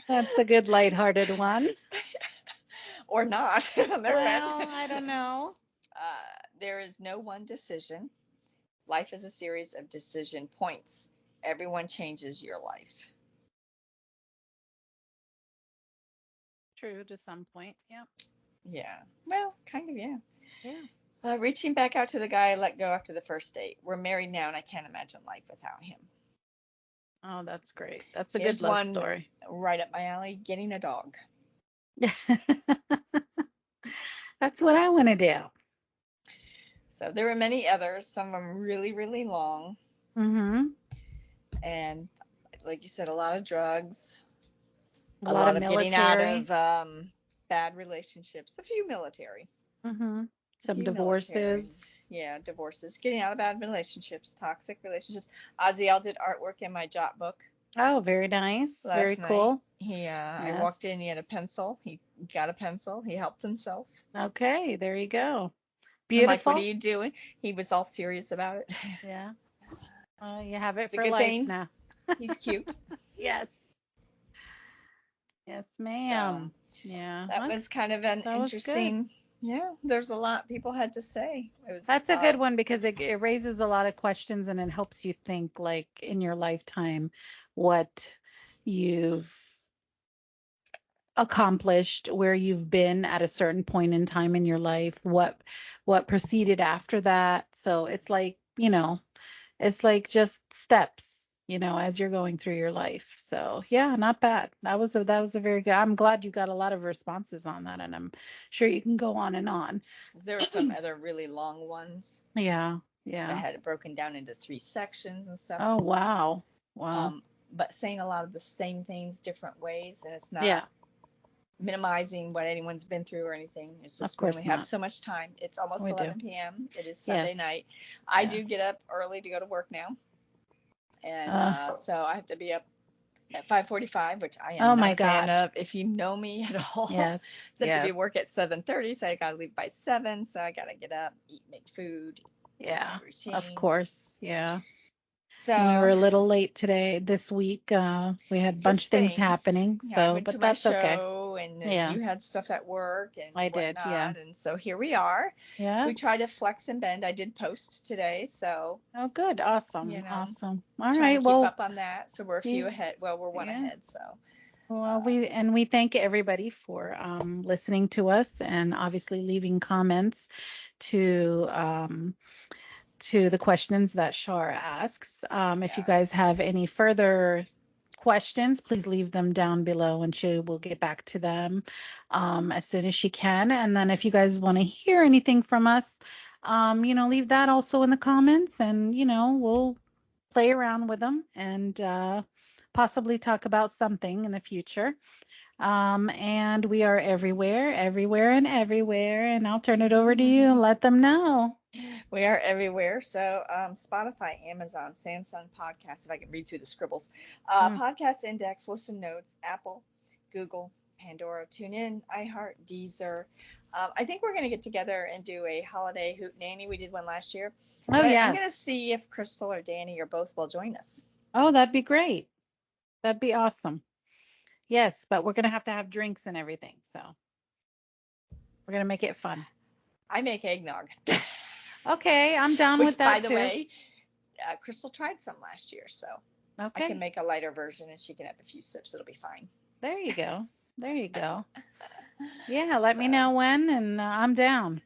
That's a good lighthearted one. Or not. I don't know. There is no one decision. Life is a series of decision points. Everyone changes your life. True to some point. Yeah. Yeah. Well, kind of, yeah. Yeah. Reaching back out to the guy I let go after the first date. We're married now, and I can't imagine life without him. Oh, that's great. That's a good love story. Right up my alley. Getting a dog. That's what I want to do. So there were many others, some of them really, really long. Mm-hmm. And like you said, a lot of drugs, A a lot of lot of getting out military. of bad relationships, a few military, Mm-hmm. a Some few military, divorces. yeah, divorces, getting out of bad relationships, toxic relationships. Ozzy did artwork in my jot book Oh, very nice. Very last night. cool. I walked Yes. in, he had a pencil. He got a pencil. He helped himself. Okay, there you go. I'm like, what are Beautiful. you doing? He was all serious about it. Yeah. You have it It's a for good life thing. now. He's cute. Yes. Yes, So ma'am. Yeah. that was kind of an That was good. interesting, yeah, there's a lot people had to say. It was, That's a good one because it raises a lot of questions and it helps you think like in your lifetime what you've accomplished, where you've been at a certain point in time in your life, what proceeded after that. So it's like, it's like just steps, as you're going through your life. So yeah, not bad. That was a very good. I'm glad you got a lot of responses on that, and I'm sure you can go on and on. there were some other really long ones Yeah, that yeah. had it broken down into 3 sections and stuff. Oh wow. Wow. But saying a lot of the same things different ways, and it's not Yeah, minimizing what anyone's been through or anything. It's of just we only course have not. so much time. It's almost We do. 11 p.m. It is Sunday Yes. night. I Yeah. do get up early to go to work now, and Uh, so I have to be up at 5:45, which I am oh not my a fan God. of. If you know me at all, Yes. I have to be Yes. at work at 7:30, so I gotta leave by 7. So I gotta get up, eat, make food, do my Yeah. Of routine. course. Yeah. And we were So a little late today, this week. We had a bunch of just things things. happening, Yeah, I so, went to but my that's okay. show, and Yeah, you had stuff at work and I did. Yeah. whatnot, and so here we are. Yeah. We try to flex and bend. I did post today, so Oh, good. you Awesome. know, Awesome. All trying to right. keep Well, up on that. So we're a few yeah. ahead. Well, we're one Yeah. ahead. So Well, uh, we thank everybody for listening to us and obviously leaving comments to the questions that Shar asks. If you yeah, guys have any further questions, please leave them down below and she will get back to them as soon as she can. And then if you guys want to hear anything from us, leave that also in the comments and, we'll play around with them and possibly talk about something in the future. And we are everywhere, everywhere, and everywhere. And I'll turn it over to you and let them know. we are everywhere. So Spotify, Amazon, Samsung Podcast. If I can read through the scribbles, Mm. Podcast Index, Listen Notes, Apple, Google, Pandora, TuneIn, iHeart, Deezer. I think we're going to get together and do a holiday hoot nanny. We did one last year, Oh, but I'm going to yes. see if Crystal or Danny or both will join us. Oh, that'd be great. That'd be awesome. Yes, but we're gonna have to have drinks and everything, so we're gonna make it fun. I make eggnog, Okay, I'm down with which, by that the too. way, Crystal tried some last year, so I can Okay, make a lighter version and she can have a few sips. It'll be fine. there you go. There you go. Yeah, let So, me know when, and I'm down.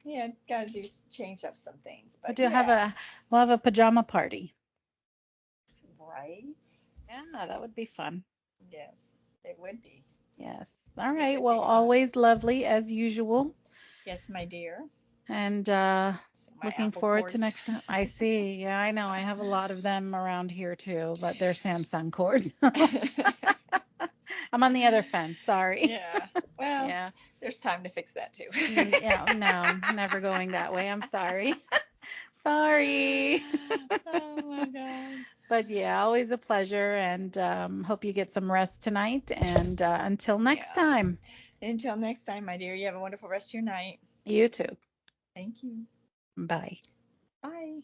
yeah, gotta do change up some things, We'll but do have yeah, we'll have a pajama party. right? Yeah, that would be fun. Yes, it would be. Yes. All It right. would Well, be fun. always lovely as usual, Yes, my dear. and So my looking apple forward to cords. next time. I see. Yeah, I know. I have a lot of them around here too, but they're Samsung cords. I'm on the other fence. Sorry. Yeah. Well, Yeah. there's time to fix that too. Yeah, no, never going that way. I'm sorry. Sorry. Oh my God. But yeah, always a pleasure and hope you get some rest tonight. And until next Yeah. time, Until next time, my dear, you have a wonderful rest of your night. you too. Thank you. Bye. Bye.